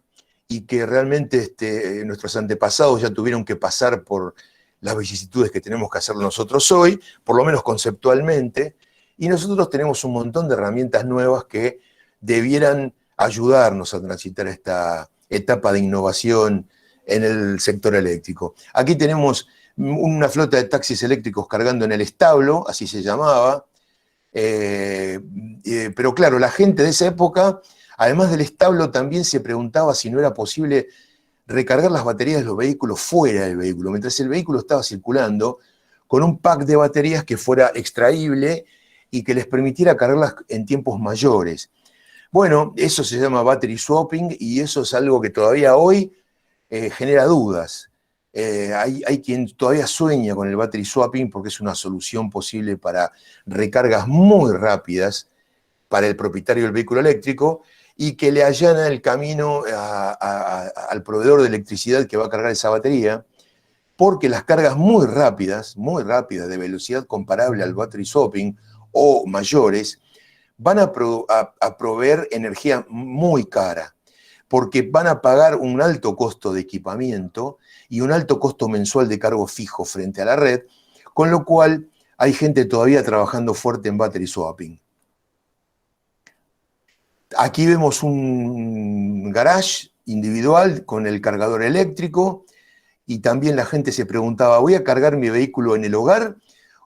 y que realmente nuestros antepasados ya tuvieron que pasar por las vicisitudes que tenemos que hacer nosotros hoy, por lo menos conceptualmente, y nosotros tenemos un montón de herramientas nuevas que debieran ayudarnos a transitar esta etapa de innovación en el sector eléctrico. Aquí tenemos una flota de taxis eléctricos cargando en el establo, así se llamaba, pero claro, la gente de esa época, además del establo, también se preguntaba si no era posible recargar las baterías de los vehículos fuera del vehículo, mientras el vehículo estaba circulando, con un pack de baterías que fuera extraíble y que les permitiera cargarlas en tiempos mayores. Bueno, eso se llama battery swapping y eso es algo que todavía hoy genera dudas. Hay quien todavía sueña con el battery swapping porque es una solución posible para recargas muy rápidas para el propietario del vehículo eléctrico y que le allana el camino al proveedor de electricidad que va a cargar esa batería, porque las cargas muy rápidas, de velocidad comparable al battery swapping o mayores, van a proveer energía muy cara, porque van a pagar un alto costo de equipamiento y un alto costo mensual de cargo fijo frente a la red, con lo cual hay gente todavía trabajando fuerte en battery swapping. Aquí vemos un garage individual con el cargador eléctrico y también la gente se preguntaba, ¿voy a cargar mi vehículo en el hogar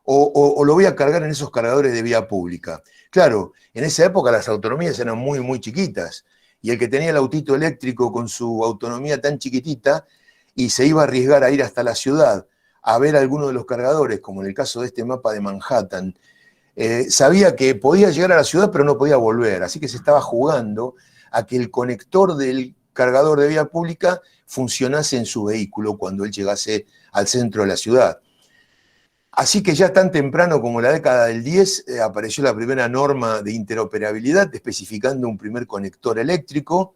o lo voy a cargar en esos cargadores de vía pública? Claro, en esa época las autonomías eran muy, muy chiquitas y el que tenía el autito eléctrico con su autonomía tan chiquitita y se iba a arriesgar a ir hasta la ciudad a ver alguno de los cargadores, como en el caso de este mapa de Manhattan, sabía que podía llegar a la ciudad pero no podía volver, así que se estaba jugando a que el conector del cargador de vía pública funcionase en su vehículo cuando él llegase al centro de la ciudad. Así que ya tan temprano como la década del 10 apareció la primera norma de interoperabilidad especificando un primer conector eléctrico.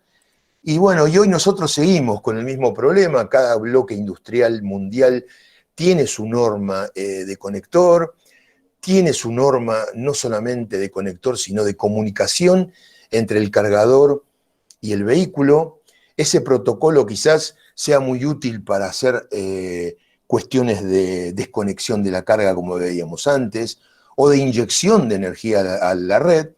Y bueno, y hoy nosotros seguimos con el mismo problema. Cada bloque industrial mundial tiene su norma de conector, tiene su norma no solamente de conector, sino de comunicación entre el cargador y el vehículo. Ese protocolo quizás sea muy útil para hacer cuestiones de desconexión de la carga, como veíamos antes, o de inyección de energía a la red.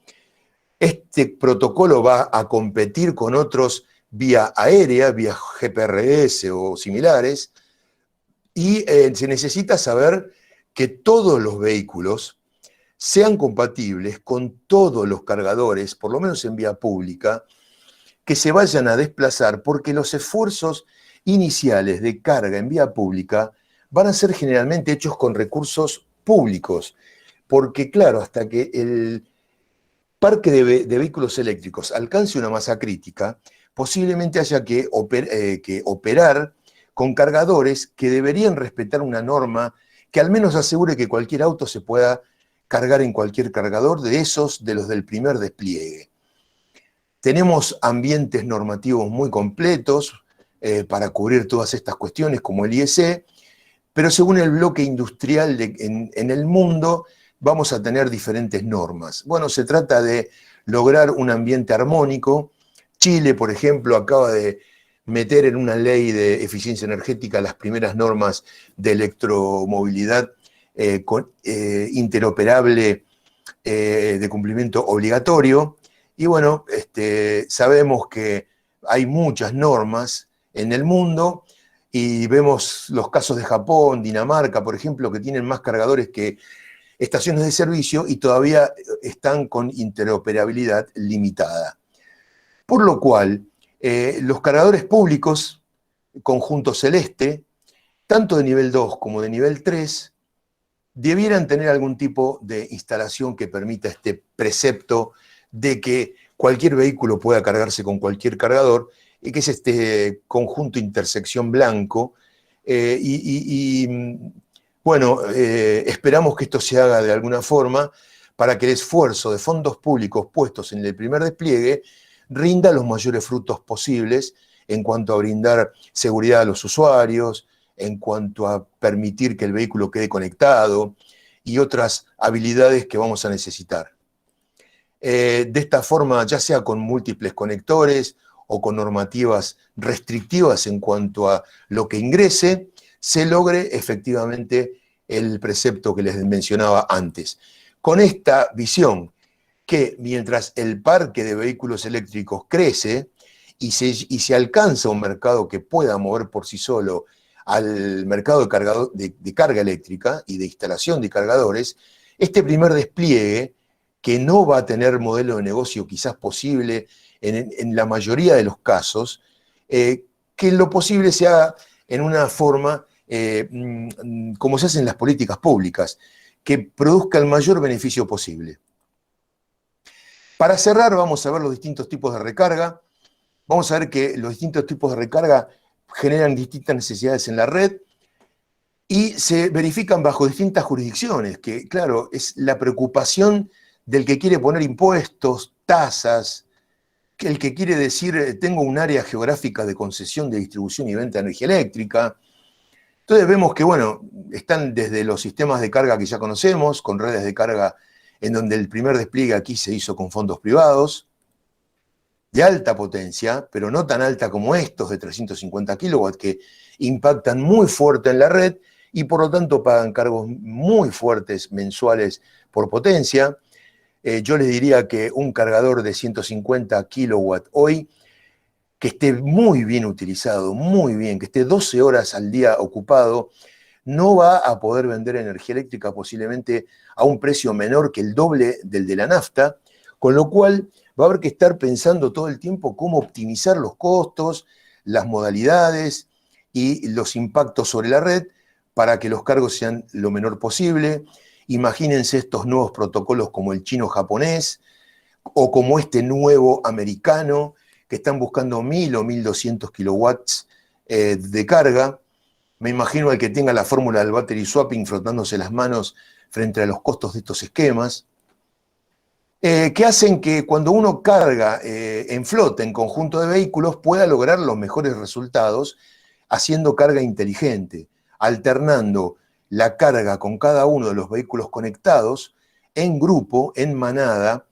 Este protocolo va a competir con otros vía aérea, vía GPRS o similares, y se necesita saber que todos los vehículos sean compatibles con todos los cargadores, por lo menos en vía pública, que se vayan a desplazar, porque los esfuerzos iniciales de carga en vía pública van a ser generalmente hechos con recursos públicos, porque claro, hasta que el parque de vehículos eléctricos alcance una masa crítica, posiblemente haya que operar con cargadores que deberían respetar una norma que al menos asegure que cualquier auto se pueda cargar en cualquier cargador de los del primer despliegue. Tenemos ambientes normativos muy completos para cubrir todas estas cuestiones, como el IEC, pero según el bloque industrial en el mundo vamos a tener diferentes normas. Bueno, se trata de lograr un ambiente armónico. Chile, por ejemplo, acaba de meter en una ley de eficiencia energética las primeras normas de electromovilidad interoperable de cumplimiento obligatorio. Y bueno, sabemos que hay muchas normas en el mundo y vemos los casos de Japón, Dinamarca, por ejemplo, que tienen más cargadores que estaciones de servicio y todavía están con interoperabilidad limitada. Por lo cual, los cargadores públicos, conjunto celeste, tanto de nivel 2 como de nivel 3, debieran tener algún tipo de instalación que permita este precepto de que cualquier vehículo pueda cargarse con cualquier cargador, y que es este conjunto intersección blanco. Bueno, esperamos que esto se haga de alguna forma para que el esfuerzo de fondos públicos puestos en el primer despliegue rinda los mayores frutos posibles en cuanto a brindar seguridad a los usuarios, en cuanto a permitir que el vehículo quede conectado y otras habilidades que vamos a necesitar. De esta forma, ya sea con múltiples conectores o con normativas restrictivas en cuanto a lo que ingrese, se logre efectivamente el precepto que les mencionaba antes. Con esta visión, que mientras el parque de vehículos eléctricos crece y se alcanza un mercado que pueda mover por sí solo al mercado de carga eléctrica y de instalación de cargadores, este primer despliegue, que no va a tener modelo de negocio quizás posible en la mayoría de los casos, que lo posible sea en una forma como se hace en las políticas públicas, que produzca el mayor beneficio posible. Para cerrar, vamos a ver los distintos tipos de recarga. Vamos a ver que los distintos tipos de recarga generan distintas necesidades en la red y se verifican bajo distintas jurisdicciones, que claro, es la preocupación del que quiere poner impuestos, tasas, el que quiere decir, tengo un área geográfica de concesión de distribución y venta de energía eléctrica. Entonces vemos que, bueno, están desde los sistemas de carga que ya conocemos, con redes de carga en donde el primer despliegue aquí se hizo con fondos privados, de alta potencia, pero no tan alta como estos de 350 kilowatts, que impactan muy fuerte en la red y por lo tanto pagan cargos muy fuertes mensuales por potencia. Yo les diría que un cargador de 150 kilowatts hoy, que esté muy bien utilizado, muy bien, que esté 12 horas al día ocupado, no va a poder vender energía eléctrica posiblemente a un precio menor que el doble del de la nafta, con lo cual va a haber que estar pensando todo el tiempo cómo optimizar los costos, las modalidades y los impactos sobre la red para que los cargos sean lo menor posible. Imagínense estos nuevos protocolos como el chino-japonés o como este nuevo americano, que están buscando 1000 o 1200 kilowatts de carga. Me imagino al que tenga la fórmula del battery swapping frotándose las manos frente a los costos de estos esquemas, que hacen que cuando uno carga en flota, en conjunto de vehículos, pueda lograr los mejores resultados haciendo carga inteligente, alternando la carga con cada uno de los vehículos conectados en grupo, en manada,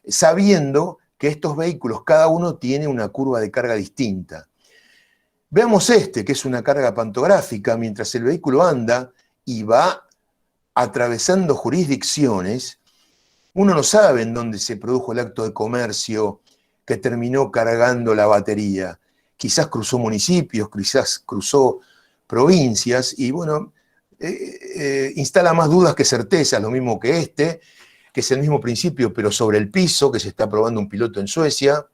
sabiendo que estos vehículos, cada uno tiene una curva de carga distinta. Veamos este, que es una carga pantográfica, mientras el vehículo anda y va atravesando jurisdicciones, uno no sabe en dónde se produjo el acto de comercio que terminó cargando la batería. Quizás cruzó municipios, quizás cruzó provincias, y bueno, instala más dudas que certezas, lo mismo que este, que es el mismo principio, pero sobre el piso, que se está probando un piloto en Suecia.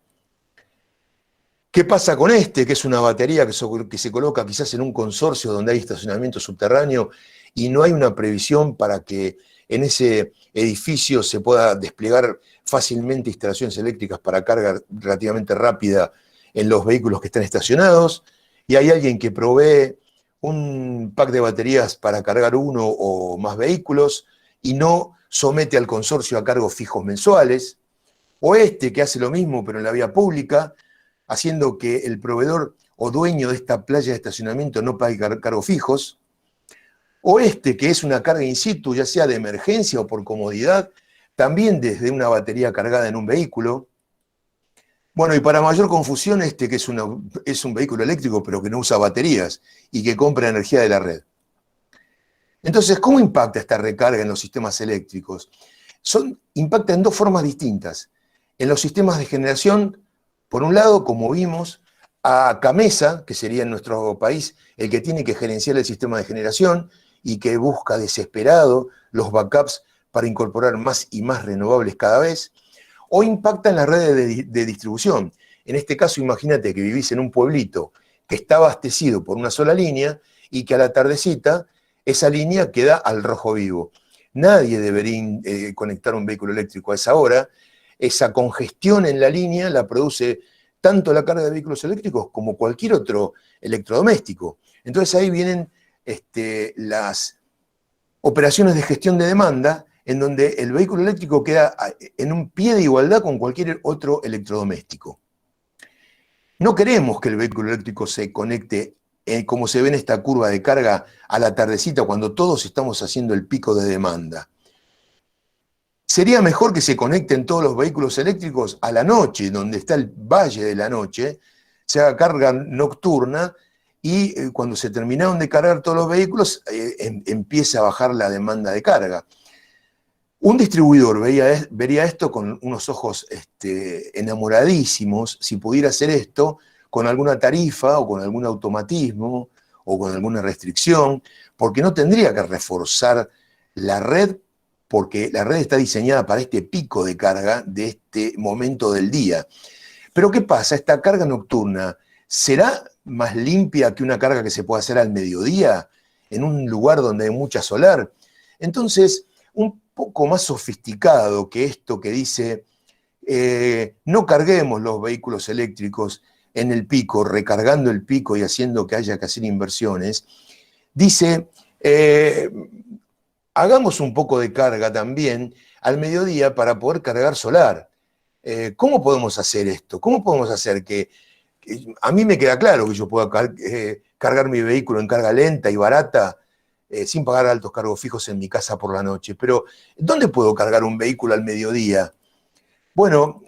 ¿Qué pasa con este, que es una batería que se coloca quizás en un consorcio donde hay estacionamiento subterráneo y no hay una previsión para que en ese edificio se pueda desplegar fácilmente instalaciones eléctricas para carga relativamente rápida en los vehículos que están estacionados? Y hay alguien que provee un pack de baterías para cargar uno o más vehículos y no somete al consorcio a cargos fijos mensuales. O este, que hace lo mismo pero en la vía pública, haciendo que el proveedor o dueño de esta playa de estacionamiento no pague cargos fijos. O este, que es una carga in situ, ya sea de emergencia o por comodidad, también desde una batería cargada en un vehículo. Bueno, y para mayor confusión, este que es un vehículo eléctrico, pero que no usa baterías y que compra energía de la red. Entonces, ¿cómo impacta esta recarga en los sistemas eléctricos? Impacta en dos formas distintas. En los sistemas de generación, por un lado, como vimos, a CAMESA, que sería en nuestro país el que tiene que gerenciar el sistema de generación y que busca desesperado los backups para incorporar más y más renovables cada vez, o impacta en las redes de distribución. En este caso, imagínate que vivís en un pueblito que está abastecido por una sola línea y que a la tardecita esa línea queda al rojo vivo. Nadie debería conectar un vehículo eléctrico a esa hora. Esa congestión en la línea la produce tanto la carga de vehículos eléctricos como cualquier otro electrodoméstico. Entonces ahí vienen las operaciones de gestión de demanda, en donde el vehículo eléctrico queda en un pie de igualdad con cualquier otro electrodoméstico. No queremos que el vehículo eléctrico se conecte como se ve en esta curva de carga a la tardecita, cuando todos estamos haciendo el pico de demanda. Sería mejor que se conecten todos los vehículos eléctricos a la noche, donde está el valle de la noche, se haga carga nocturna y cuando se terminaron de cargar todos los vehículos, empieza a bajar la demanda de carga. Un distribuidor vería esto con unos ojos enamoradísimos, si pudiera hacer esto con alguna tarifa o con algún automatismo o con alguna restricción, porque no tendría que reforzar la red, porque la red está diseñada para este pico de carga de este momento del día. Pero ¿qué pasa? ¿Esta carga nocturna será más limpia que una carga que se puede hacer al mediodía, en un lugar donde hay mucha solar? Entonces, un poco más sofisticado que esto que dice, no carguemos los vehículos eléctricos en el pico, recargando el pico y haciendo que haya que hacer inversiones, dice, hagamos un poco de carga también al mediodía para poder cargar solar. ¿Cómo podemos hacer esto? ¿Cómo podemos hacer que a mí me queda claro que yo pueda cargar mi vehículo en carga lenta y barata sin pagar altos cargos fijos en mi casa por la noche? Pero ¿dónde puedo cargar un vehículo al mediodía? Bueno,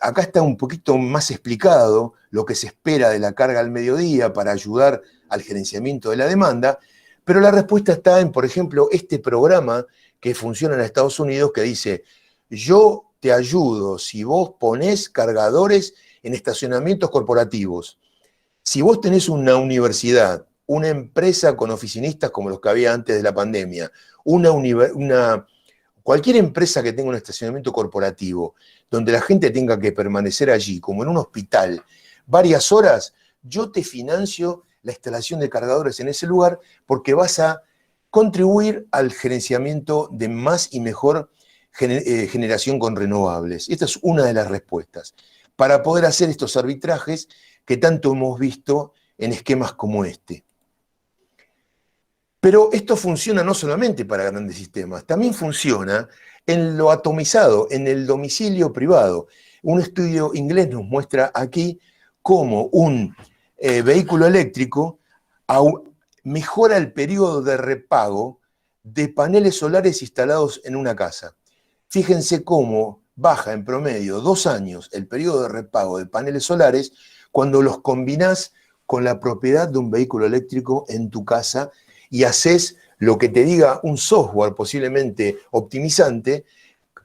acá está un poquito más explicado lo que se espera de la carga al mediodía para ayudar al gerenciamiento de la demanda, pero la respuesta está en, por ejemplo, este programa que funciona en Estados Unidos que dice, yo te ayudo si vos ponés cargadores en estacionamientos corporativos. Si vos tenés una universidad, una empresa con oficinistas como los que había antes de la pandemia, cualquier empresa que tenga un estacionamiento corporativo, donde la gente tenga que permanecer allí, como en un hospital, varias horas, yo te financio la instalación de cargadores en ese lugar porque vas a contribuir al gerenciamiento de más y mejor generación con renovables. Esta es una de las respuestas para poder hacer estos arbitrajes que tanto hemos visto en esquemas como este. Pero esto funciona no solamente para grandes sistemas, también funciona en lo atomizado, en el domicilio privado. Un estudio inglés nos muestra aquí cómo un vehículo eléctrico mejora el periodo de repago de paneles solares instalados en una casa. Fíjense cómo baja en promedio 2 años el periodo de repago de paneles solares cuando los combinás con la propiedad de un vehículo eléctrico en tu casa y haces lo que te diga un software posiblemente optimizante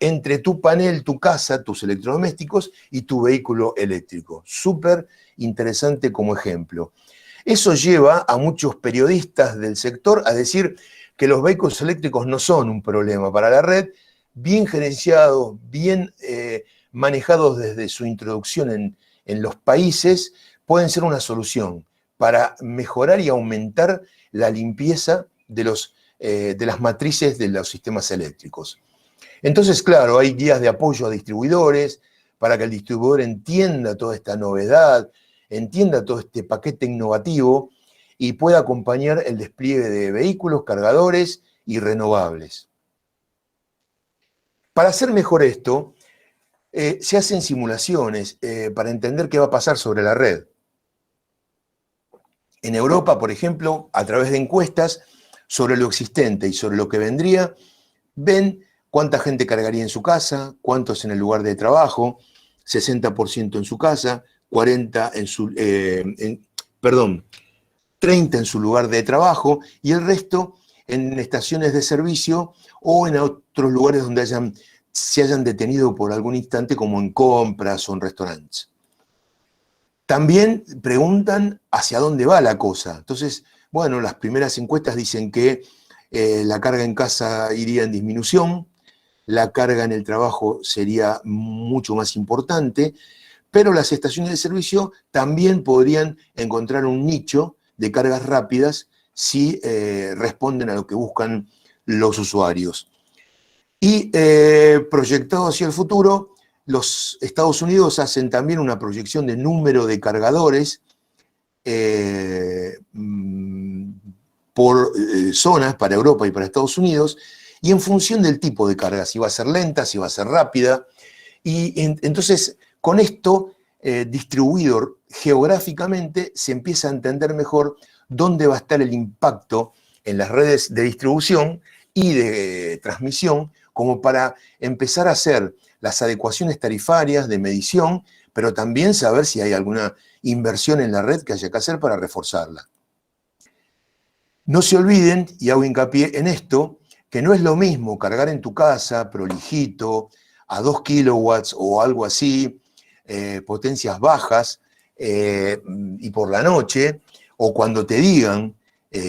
entre tu panel, tu casa, tus electrodomésticos y tu vehículo eléctrico. Súper interesante como ejemplo. Eso lleva a muchos periodistas del sector a decir que los vehículos eléctricos no son un problema para la red, bien gerenciados, bien manejados desde su introducción en los países, pueden ser una solución para mejorar y aumentar la limpieza de las matrices de los sistemas eléctricos. Entonces, claro, hay guías de apoyo a distribuidores para que el distribuidor entienda toda esta novedad, entienda todo este paquete innovativo y pueda acompañar el despliegue de vehículos, cargadores y renovables. Para hacer mejor esto, se hacen simulaciones para entender qué va a pasar sobre la red. En Europa, por ejemplo, a través de encuestas sobre lo existente y sobre lo que vendría, ven cuánta gente cargaría en su casa, cuántos en el lugar de trabajo, 60% en su casa, 30 en su lugar de trabajo y el resto en estaciones de servicio o en otros lugares donde se hayan detenido por algún instante, como en compras o en restaurantes. También preguntan hacia dónde va la cosa. Entonces, bueno, las primeras encuestas dicen que la carga en casa iría en disminución, la carga en el trabajo sería mucho más importante, pero las estaciones de servicio también podrían encontrar un nicho de cargas rápidas si responden a lo que buscan los usuarios. Y proyectado hacia el futuro, los Estados Unidos hacen también una proyección de número de cargadores por zonas para Europa y para Estados Unidos, y en función del tipo de carga, si va a ser lenta, si va a ser rápida. Y entonces, con esto, distribuidor geográficamente se empieza a entender mejor dónde va a estar el impacto en las redes de distribución y de transmisión, como para empezar a hacer las adecuaciones tarifarias de medición, pero también saber si hay alguna inversión en la red que haya que hacer para reforzarla. No se olviden, y hago hincapié en esto, que no es lo mismo cargar en tu casa, prolijito, a 2 kilowatts o algo así, potencias bajas, y por la noche, o cuando te digan,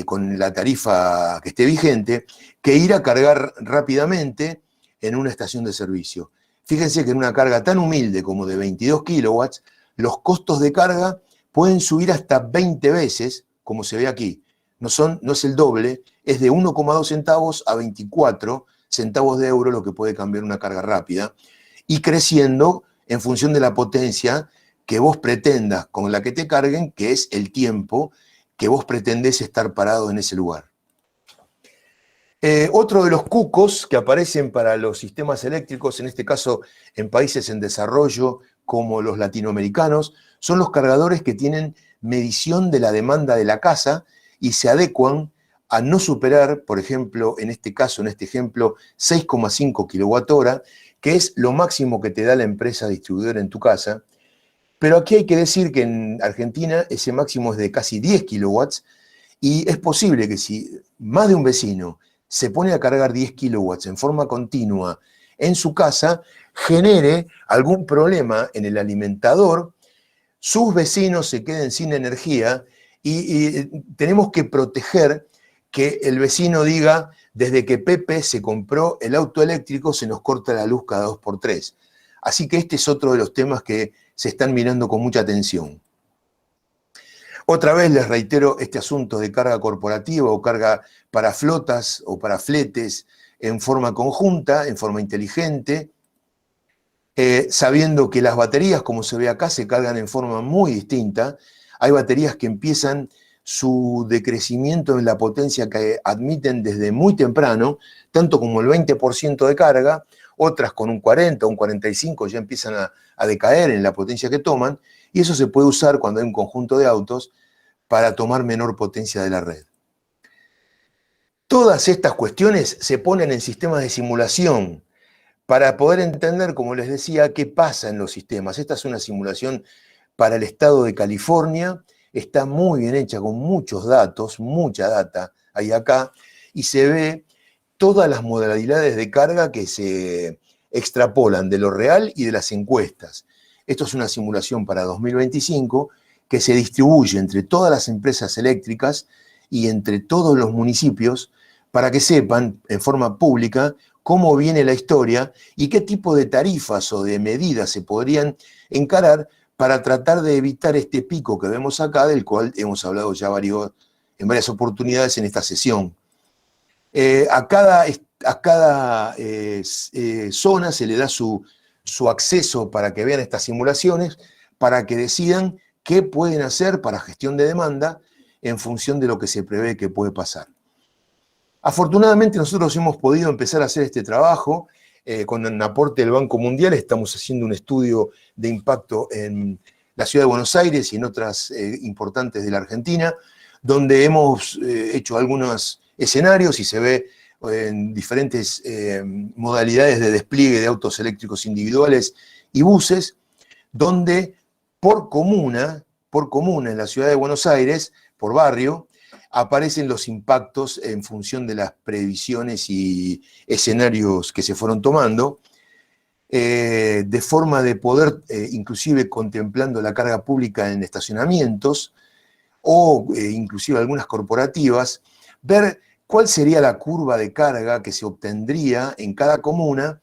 con la tarifa que esté vigente, que ir a cargar rápidamente en una estación de servicio. Fíjense que en una carga tan humilde como de 22 kilowatts, los costos de carga pueden subir hasta 20 veces, como se ve aquí. No es el doble, es de 1,2 centavos a 24 centavos de euro lo que puede cambiar una carga rápida, y creciendo en función de la potencia que vos pretendas con la que te carguen, que es el tiempo que vos pretendés estar parado en ese lugar. Otro de los cucos que aparecen para los sistemas eléctricos, en este caso en países en desarrollo como los latinoamericanos, son los cargadores que tienen medición de la demanda de la casa y se adecuan a no superar, por ejemplo, en este caso, en este ejemplo, 6,5 kWh, que es lo máximo que te da la empresa distribuidora en tu casa. Pero aquí hay que decir que en Argentina ese máximo es de casi 10 kilowatts, y es posible que si más de un vecino se pone a cargar 10 kilowatts en forma continua en su casa, genere algún problema en el alimentador, sus vecinos se queden sin energía y tenemos que proteger que el vecino diga, desde que Pepe se compró el auto eléctrico se nos corta la luz cada 2x3. Así que este es otro de los temas que se están mirando con mucha atención. Otra vez les reitero este asunto de carga corporativa o carga para flotas o para fletes en forma conjunta, en forma inteligente, sabiendo que las baterías, como se ve acá, se cargan en forma muy distinta. Hay baterías que empiezan su decrecimiento en la potencia que admiten desde muy temprano, tanto como el 20% de carga, otras con un 40, un 45 ya empiezan a decaer en la potencia que toman, y eso se puede usar cuando hay un conjunto de autos para tomar menor potencia de la red. Todas estas cuestiones se ponen en sistemas de simulación para poder entender, como les decía, qué pasa en los sistemas. Esta es una simulación para el estado de California, está muy bien hecha, con muchos datos, mucha data hay acá, y se ve todas las modalidades de carga que se extrapolan de lo real y de las encuestas. Esto es una simulación para 2025 que se distribuye entre todas las empresas eléctricas y entre todos los municipios para que sepan en forma pública cómo viene la historia y qué tipo de tarifas o de medidas se podrían encarar para tratar de evitar este pico que vemos acá, del cual hemos hablado ya en varias oportunidades en esta sesión. A cada zona se le da su acceso para que vean estas simulaciones, para que decidan qué pueden hacer para gestión de demanda en función de lo que se prevé que puede pasar. Afortunadamente nosotros hemos podido empezar a hacer este trabajo con el aporte del Banco Mundial. Estamos haciendo un estudio de impacto en la ciudad de Buenos Aires y en otras importantes de la Argentina, donde hemos hecho algunos escenarios y se ve en diferentes modalidades de despliegue de autos eléctricos individuales y buses, donde por comuna en la ciudad de Buenos Aires, por barrio, aparecen los impactos en función de las previsiones y escenarios que se fueron tomando, de forma de poder, inclusive contemplando la carga pública en estacionamientos o inclusive algunas corporativas, ver cuál sería la curva de carga que se obtendría en cada comuna,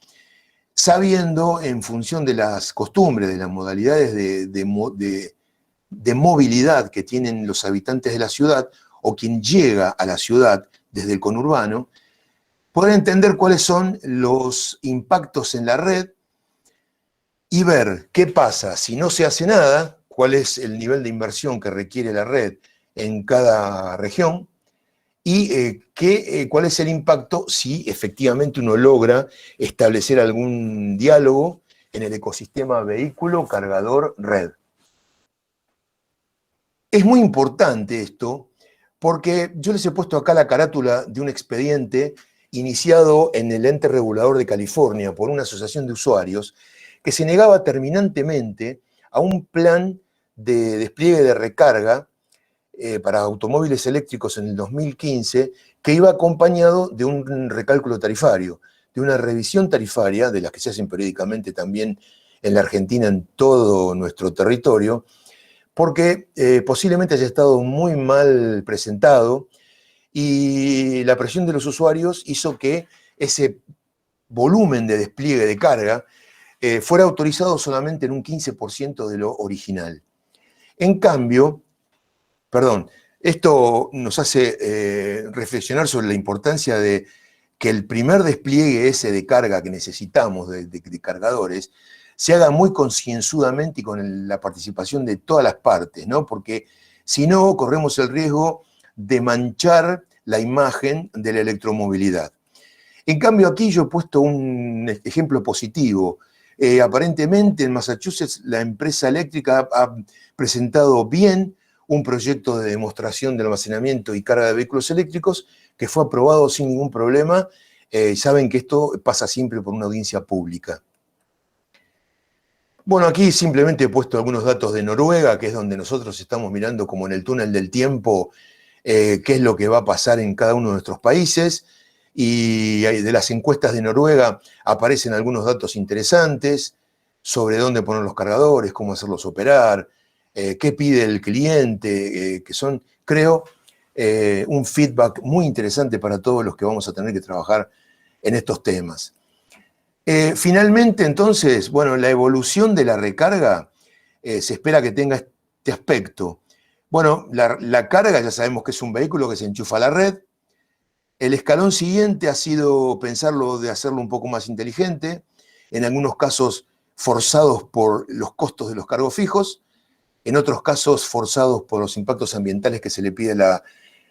sabiendo en función de las costumbres, de las modalidades de movilidad que tienen los habitantes de la ciudad o quien llega a la ciudad desde el conurbano, poder entender cuáles son los impactos en la red y ver qué pasa si no se hace nada, cuál es el nivel de inversión que requiere la red en cada región y cuál es el impacto si efectivamente uno logra establecer algún diálogo en el ecosistema vehículo, cargador, red. Es muy importante esto, porque yo les he puesto acá la carátula de un expediente iniciado en el ente regulador de California por una asociación de usuarios que se negaba terminantemente a un plan de despliegue de recarga para automóviles eléctricos en el 2015 que iba acompañado de un recálculo tarifario, de una revisión tarifaria, de las que se hacen periódicamente también en la Argentina, en todo nuestro territorio, porque posiblemente haya estado muy mal presentado y la presión de los usuarios hizo que ese volumen de despliegue de carga fuera autorizado solamente en un 15% de lo original. En cambio, esto nos hace reflexionar sobre la importancia de que el primer despliegue ese de carga que necesitamos, de cargadores, se haga muy concienzudamente y con la participación de todas las partes, ¿no? Porque si no, corremos el riesgo de manchar la imagen de la electromovilidad. En cambio, aquí yo he puesto un ejemplo positivo. Aparentemente en Massachusetts la empresa eléctrica ha presentado bien un proyecto de demostración de almacenamiento y carga de vehículos eléctricos que fue aprobado sin ningún problema. Saben que esto pasa siempre por una audiencia pública. Bueno, aquí simplemente he puesto algunos datos de Noruega, que es donde nosotros estamos mirando como en el túnel del tiempo qué es lo que va a pasar en cada uno de nuestros países. Y de las encuestas de Noruega aparecen algunos datos interesantes sobre dónde poner los cargadores, cómo hacerlos operar, qué pide el cliente, que son, creo, un feedback muy interesante para todos los que vamos a tener que trabajar en estos temas. Finalmente, entonces, bueno, la evolución de la recarga se espera que tenga este aspecto. Bueno, la carga ya sabemos que es un vehículo que se enchufa a la red. El escalón siguiente ha sido pensarlo de hacerlo un poco más inteligente, en algunos casos forzados por los costos de los cargos fijos, en otros casos forzados por los impactos ambientales que se le pide a la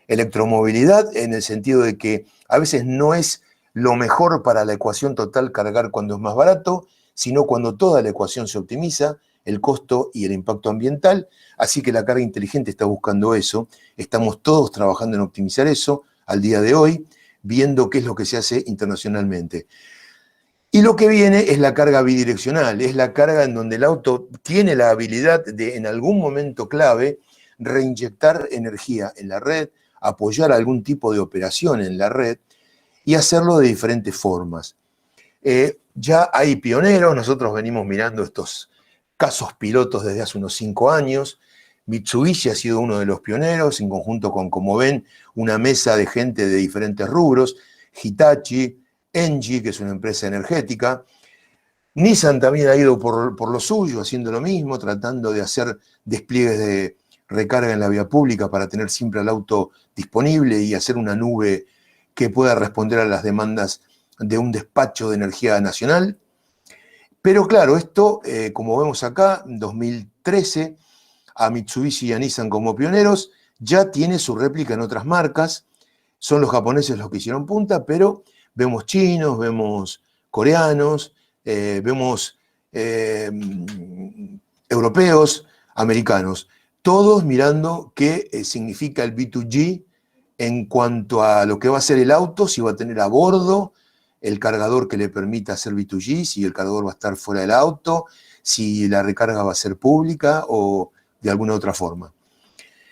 electromovilidad, en el sentido de que a veces no es lo mejor para la ecuación total cargar cuando es más barato, sino cuando toda la ecuación se optimiza, el costo y el impacto ambiental. Así que la carga inteligente está buscando eso. Estamos todos trabajando en optimizar eso al día de hoy, viendo qué es lo que se hace internacionalmente. Y lo que viene es la carga bidireccional, es la carga en donde el auto tiene la habilidad de, en algún momento clave, reinyectar energía en la red, apoyar algún tipo de operación en la red y hacerlo de diferentes formas. Ya hay pioneros, nosotros venimos mirando estos casos pilotos desde hace unos 5 años. Mitsubishi ha sido uno de los pioneros, en conjunto con, como ven, una mesa de gente de diferentes rubros, Hitachi, Engie, que es una empresa energética. Nissan también ha ido por lo suyo, haciendo lo mismo, tratando de hacer despliegues de recarga en la vía pública para tener siempre el auto disponible y hacer una nube que pueda responder a las demandas de un despacho de energía nacional. Pero claro, esto, como vemos acá, en 2013, a Mitsubishi y a Nissan como pioneros, ya tiene su réplica en otras marcas. Son los japoneses los que hicieron punta, pero vemos chinos, vemos coreanos, vemos europeos, americanos, todos mirando qué significa el V2G en cuanto a lo que va a ser el auto, si va a tener a bordo el cargador que le permita hacer V2G, si el cargador va a estar fuera del auto, si la recarga va a ser pública o de alguna otra forma.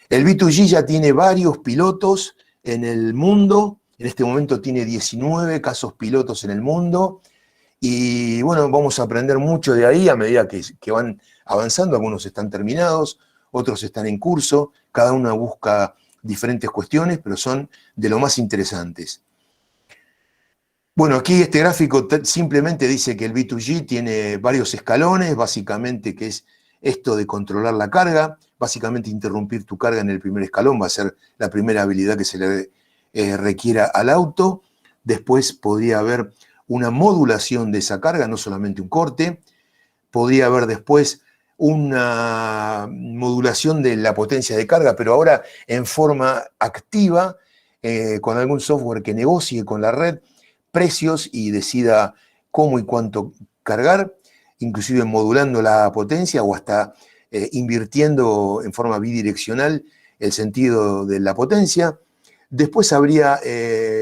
El V2G ya tiene varios pilotos en el mundo, en este momento tiene 19 casos pilotos en el mundo, y bueno, vamos a aprender mucho de ahí a medida que van avanzando. Algunos están terminados, otros están en curso, cada uno busca diferentes cuestiones, pero son de lo más interesantes. Bueno, aquí este gráfico simplemente dice que el V2G tiene varios escalones, básicamente que es esto de controlar la carga, básicamente interrumpir tu carga en el primer escalón va a ser la primera habilidad que se le requiera al auto. Después podría haber una modulación de esa carga, no solamente un corte. Podría haber después una modulación de la potencia de carga, pero ahora en forma activa, con algún software que negocie con la red precios y decida cómo y cuánto cargar, inclusive modulando la potencia o hasta invirtiendo en forma bidireccional el sentido de la potencia. Después habría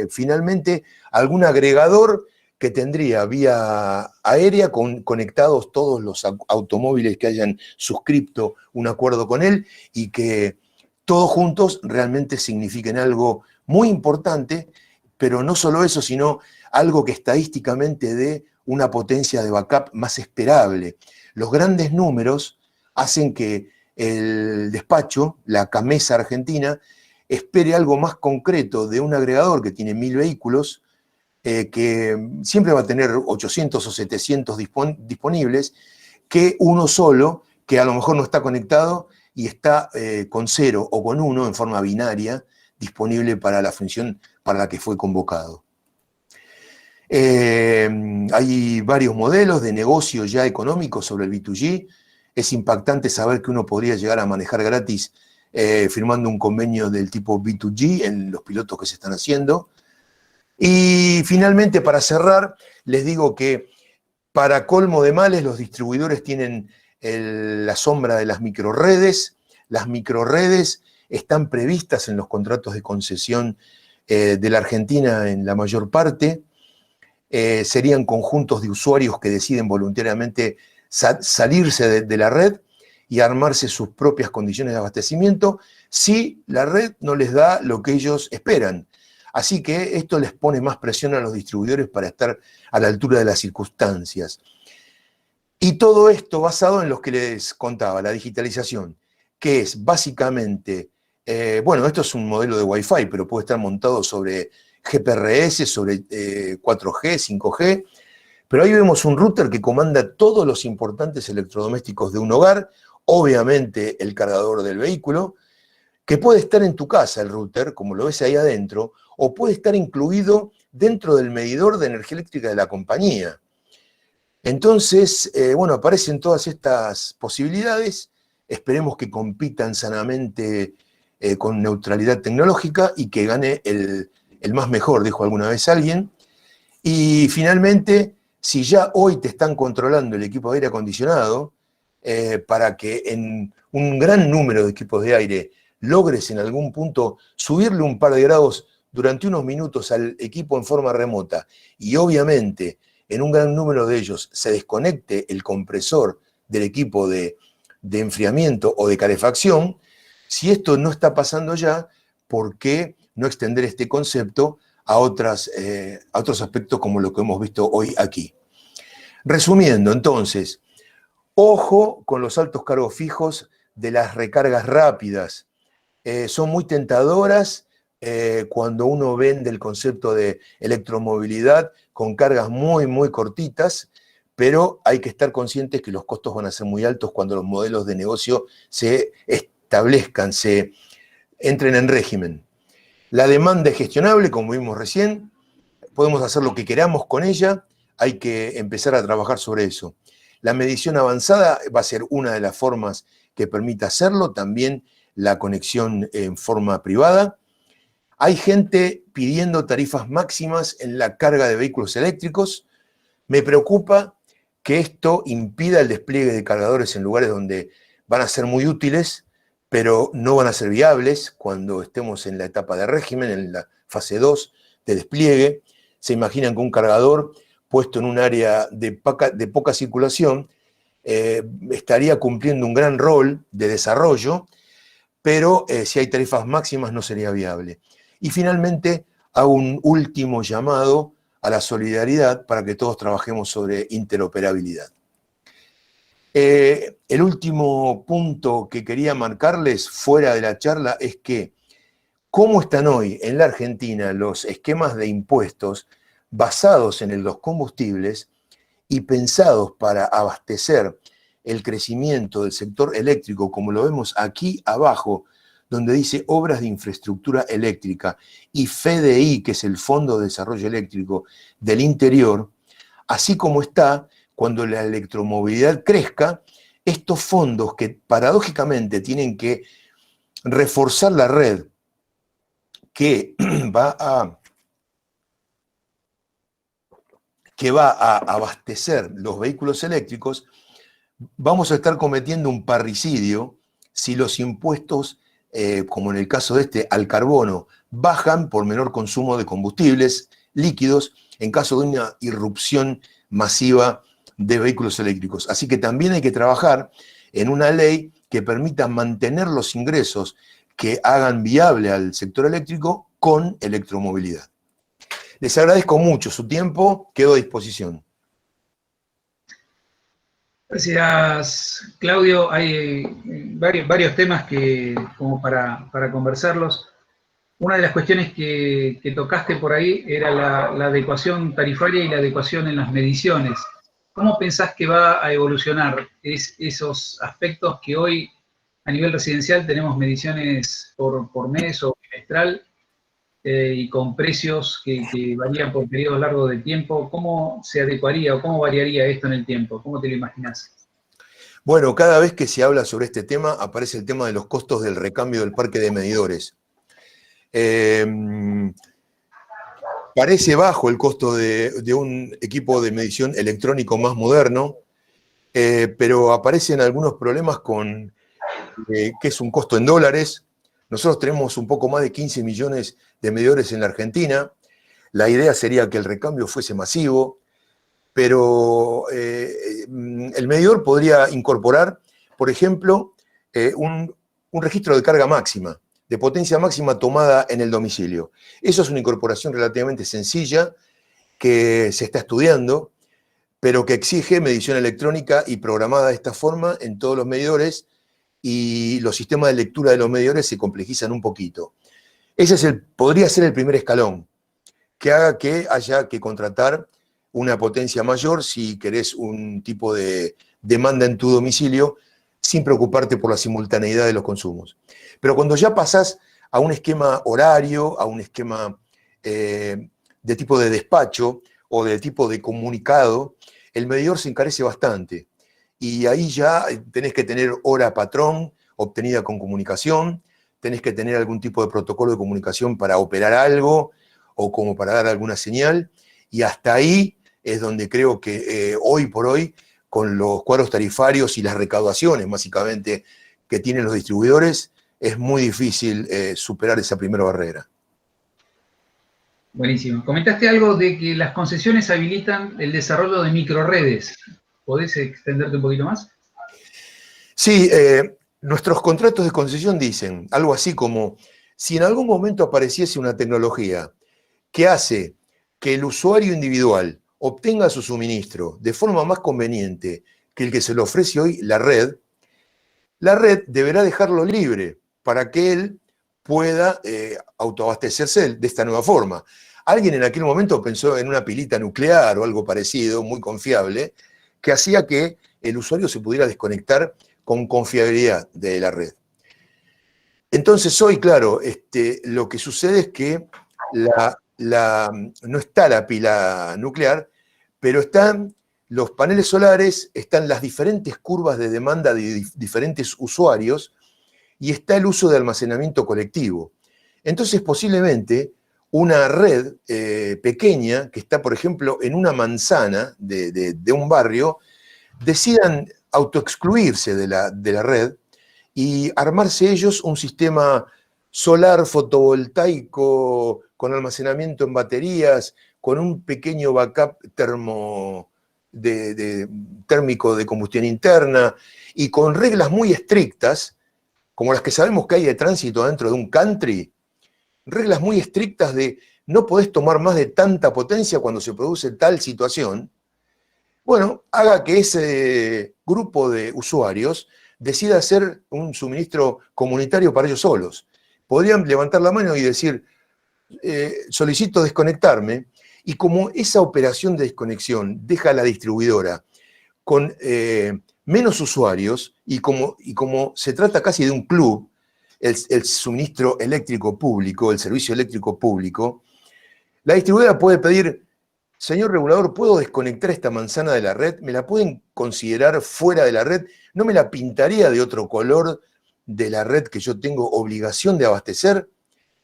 finalmente algún agregador que tendría vía aérea conectados todos los automóviles que hayan suscrito un acuerdo con él y que todos juntos realmente signifiquen algo muy importante, pero no solo eso, sino algo que estadísticamente dé una potencia de backup más esperable. Los grandes números hacen que el despacho, la CAMESA argentina, espere algo más concreto de un agregador que tiene 1000 vehículos, que siempre va a tener 800 o 700 disponibles, que uno solo, que a lo mejor no está conectado y está con 0 o con 1 en forma binaria, disponible para la función para la que fue convocado. Hay varios modelos de negocio ya económicos sobre el B2G. Es impactante saber que uno podría llegar a manejar gratis firmando un convenio del tipo B2G en los pilotos que se están haciendo. Y finalmente, para cerrar, les digo que para colmo de males, los distribuidores tienen la sombra de las microredes. Las microredes están previstas en los contratos de concesión de la Argentina en la mayor parte. Serían conjuntos de usuarios que deciden voluntariamente salirse de la red y armarse sus propias condiciones de abastecimiento si la red no les da lo que ellos esperan. Así que esto les pone más presión a los distribuidores para estar a la altura de las circunstancias. Y todo esto basado en lo que les contaba, la digitalización, que es básicamente, bueno, esto es un modelo de Wi-Fi, pero puede estar montado sobre GPRS, sobre 4G, 5G, pero ahí vemos un router que comanda todos los importantes electrodomésticos de un hogar, obviamente el cargador del vehículo, que puede estar en tu casa el router, como lo ves ahí adentro, o puede estar incluido dentro del medidor de energía eléctrica de la compañía. Entonces, bueno, aparecen todas estas posibilidades, esperemos que compitan sanamente con neutralidad tecnológica y que gane el más mejor, dijo alguna vez alguien. Y finalmente, si ya hoy te están controlando el equipo de aire acondicionado, para que en un gran número de equipos de aire logres en algún punto subirle un par de grados durante unos minutos al equipo en forma remota y obviamente en un gran número de ellos se desconecte el compresor del equipo de enfriamiento o de calefacción, si esto no está pasando ya, ¿por qué no extender este concepto a otros aspectos como lo que hemos visto hoy aquí? Resumiendo, entonces, ojo con los altos cargos fijos de las recargas rápidas. Son muy tentadoras cuando uno vende el concepto de electromovilidad con cargas muy, muy cortitas, pero hay que estar conscientes que los costos van a ser muy altos cuando los modelos de negocio se establezcan, se entren en régimen. La demanda es gestionable, como vimos recién, podemos hacer lo que queramos con ella, hay que empezar a trabajar sobre eso. La medición avanzada va a ser una de las formas que permita hacerlo, también la conexión en forma privada. Hay gente pidiendo tarifas máximas en la carga de vehículos eléctricos. Me preocupa que esto impida el despliegue de cargadores en lugares donde van a ser muy útiles, pero no van a ser viables cuando estemos en la etapa de régimen, en la fase 2 de despliegue. Se imaginan que un cargador puesto en un área de poca circulación estaría cumpliendo un gran rol de desarrollo, pero si hay tarifas máximas no sería viable. Y finalmente, hago un último llamado a la solidaridad para que todos trabajemos sobre interoperabilidad. El último punto que quería marcarles fuera de la charla es que cómo están hoy en la Argentina los esquemas de impuestos basados en los combustibles y pensados para abastecer el crecimiento del sector eléctrico, como lo vemos aquí abajo, donde dice Obras de Infraestructura Eléctrica y FDI, que es el Fondo de Desarrollo Eléctrico del Interior, así como está, cuando la electromovilidad crezca, estos fondos que paradójicamente tienen que reforzar la red que va a abastecer los vehículos eléctricos, vamos a estar cometiendo un parricidio si los impuestos, como en el caso de este, al carbono, bajan por menor consumo de combustibles líquidos en caso de una irrupción masiva de vehículos eléctricos. Así que también hay que trabajar en una ley que permita mantener los ingresos que hagan viable al sector eléctrico con electromovilidad. Les agradezco mucho su tiempo, quedo a disposición. Gracias, Claudio. Hay varios temas como para conversarlos. Una de las cuestiones que tocaste por ahí era la adecuación tarifaria y la adecuación en las mediciones. ¿Cómo pensás que va a evolucionar esos aspectos que hoy a nivel residencial tenemos mediciones por mes o trimestral y con precios que varían por periodos largos de tiempo? ¿Cómo se adecuaría o cómo variaría esto en el tiempo? ¿Cómo te lo imaginás? Bueno, cada vez que se habla sobre este tema aparece el tema de los costos del recambio del parque de medidores. Parece bajo el costo de un equipo de medición electrónico más moderno, pero aparecen algunos problemas con que es un costo en dólares. Nosotros tenemos un poco más de 15 millones de medidores en la Argentina. La idea sería que el recambio fuese masivo, pero el medidor podría incorporar, por ejemplo, un registro de carga máxima, de potencia máxima tomada en el domicilio. Eso es una incorporación relativamente sencilla que se está estudiando, pero que exige medición electrónica y programada de esta forma en todos los medidores, y los sistemas de lectura de los medidores se complejizan un poquito. Ese podría ser el primer escalón, que haga que haya que contratar una potencia mayor si querés un tipo de demanda en tu domicilio, sin preocuparte por la simultaneidad de los consumos. Pero cuando ya pasás a un esquema horario, a un esquema de tipo de despacho o de tipo de comunicado, el medidor se encarece bastante. Y ahí ya tenés que tener hora patrón obtenida con comunicación, tenés que tener algún tipo de protocolo de comunicación para operar algo o como para dar alguna señal, y hasta ahí es donde creo que hoy por hoy, con los cuadros tarifarios y las recaudaciones básicamente que tienen los distribuidores, es muy difícil superar esa primera barrera. Buenísimo. Comentaste algo de que las concesiones habilitan el desarrollo de microredes. ¿Podés extenderte un poquito más? Sí, nuestros contratos de concesión dicen algo así como, si en algún momento apareciese una tecnología que hace que el usuario individual obtenga su suministro de forma más conveniente que el que se le ofrece hoy la red deberá dejarlo libre para que él pueda autoabastecerse de esta nueva forma. Alguien en aquel momento pensó en una pilita nuclear o algo parecido, muy confiable, que hacía que el usuario se pudiera desconectar con confiabilidad de la red. Entonces hoy, claro, lo que sucede es que no está la pila nuclear, pero están los paneles solares, están las diferentes curvas de demanda de diferentes usuarios y está el uso de almacenamiento colectivo. Entonces, posiblemente, una red pequeña, que está, por ejemplo, en una manzana de un barrio, decidan autoexcluirse de la red y armarse ellos un sistema solar fotovoltaico con almacenamiento en baterías, con un pequeño backup térmico de combustión interna y con reglas muy estrictas, como las que sabemos que hay de tránsito dentro de un country, reglas muy estrictas de no podés tomar más de tanta potencia cuando se produce tal situación. Bueno, haga que ese grupo de usuarios decida hacer un suministro comunitario para ellos solos. Podrían levantar la mano y decir, solicito desconectarme, y como esa operación de desconexión deja a la distribuidora con menos usuarios, y como se trata casi de un club, el suministro eléctrico público, el servicio eléctrico público, la distribuidora puede pedir, señor regulador, ¿puedo desconectar esta manzana de la red? ¿Me la pueden considerar fuera de la red? ¿No me la pintaría de otro color de la red que yo tengo obligación de abastecer?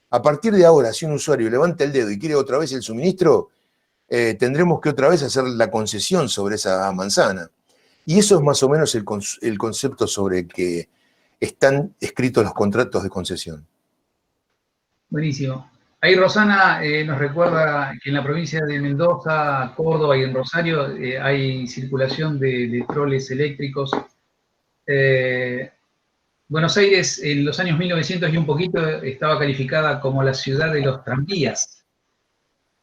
A partir de ahora, si un usuario levanta el dedo y quiere otra vez el suministro, tendremos que otra vez hacer la concesión sobre esa manzana. Y eso es más o menos el concepto sobre que están escritos los contratos de concesión. Buenísimo. Ahí Rosana nos recuerda que en la provincia de Mendoza, Córdoba y en Rosario hay circulación de troles eléctricos. Buenos Aires en los años 1900 y un poquito estaba calificada como la ciudad de los tranvías.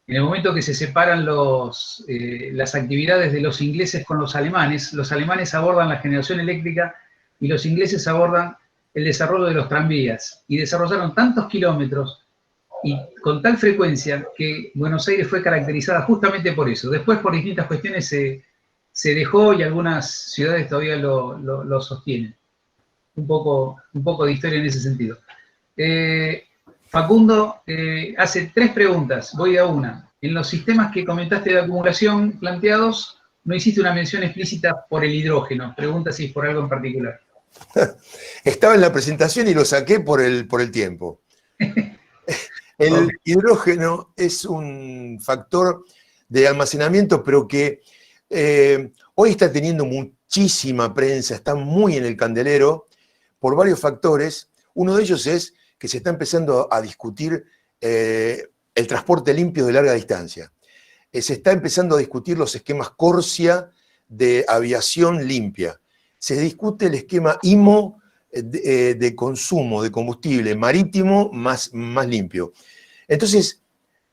En el momento que se separan las actividades de los ingleses con los alemanes abordan la generación eléctrica y los ingleses abordan el desarrollo de los tranvías. Y desarrollaron tantos kilómetros y con tal frecuencia que Buenos Aires fue caracterizada justamente por eso. Después, por distintas cuestiones, se dejó y algunas ciudades todavía lo sostienen. Un poco de historia en ese sentido. Facundo hace 3 preguntas, voy a una. En los sistemas que comentaste de acumulación planteados, no hiciste una mención explícita por el hidrógeno. Pregunta si es por algo en particular. Estaba en la presentación y lo saqué por el tiempo. El hidrógeno es un factor de almacenamiento, pero que hoy está teniendo muchísima prensa, está muy en el candelero por varios factores. Uno de ellos es que se está empezando a discutir el transporte limpio de larga distancia. Se está empezando a discutir los esquemas CORSIA de aviación limpia. Se discute el esquema IMO de consumo de combustible marítimo más limpio. Entonces,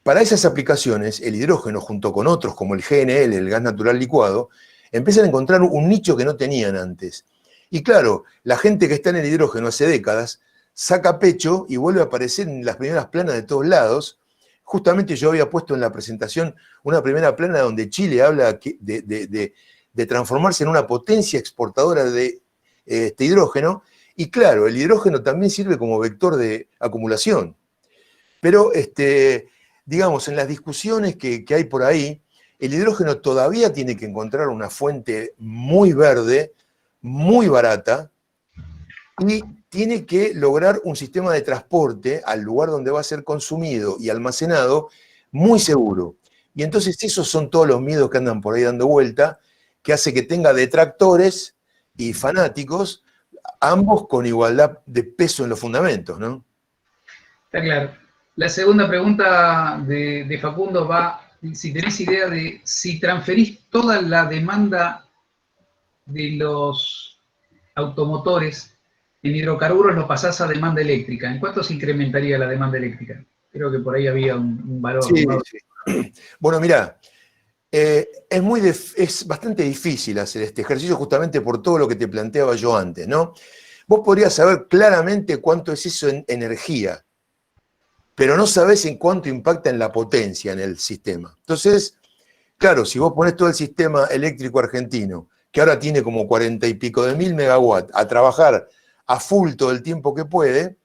para esas aplicaciones, el hidrógeno, junto con otros como el GNL, el gas natural licuado, empiezan a encontrar un nicho que no tenían antes. Y claro, la gente que está en el hidrógeno hace décadas saca pecho y vuelve a aparecer en las primeras planas de todos lados. Justamente yo había puesto en la presentación una primera plana donde Chile habla de transformarse en una potencia exportadora de hidrógeno. Y claro, el hidrógeno también sirve como vector de acumulación. Pero, digamos, en las discusiones que hay por ahí, el hidrógeno todavía tiene que encontrar una fuente muy verde, muy barata, y tiene que lograr un sistema de transporte al lugar donde va a ser consumido y almacenado muy seguro. Y entonces esos son todos los miedos que andan por ahí dando vuelta, que hace que tenga detractores y fanáticos, ambos con igualdad de peso en los fundamentos, ¿no? Está claro. La segunda pregunta de Facundo va, si tenés idea de si transferís toda la demanda de los automotores en hidrocarburos, lo pasás a demanda eléctrica. ¿En cuánto se incrementaría la demanda eléctrica? Creo que por ahí había un valor. Sí, sí. Bueno, mirá, es bastante difícil hacer este ejercicio justamente por todo lo que te planteaba yo antes, ¿no? Vos podrías saber claramente cuánto es eso en energía, pero no sabés en cuánto impacta en la potencia en el sistema. Entonces, claro, si vos ponés todo el sistema eléctrico argentino, que ahora tiene como 40 y pico de mil megawatts, a trabajar a full todo el tiempo que puede,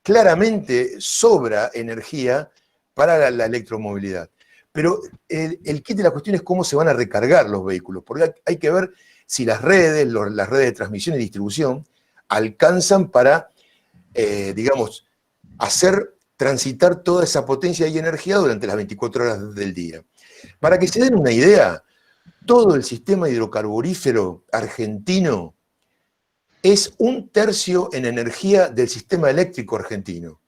claramente sobra energía para la electromovilidad. Pero el kit de la cuestión es cómo se van a recargar los vehículos, porque hay que ver si las redes de transmisión y distribución alcanzan para, digamos, hacer transitar toda esa potencia y energía durante las 24 horas del día. Para que se den una idea, todo el sistema hidrocarburífero argentino es 1/3 en energía del sistema eléctrico argentino.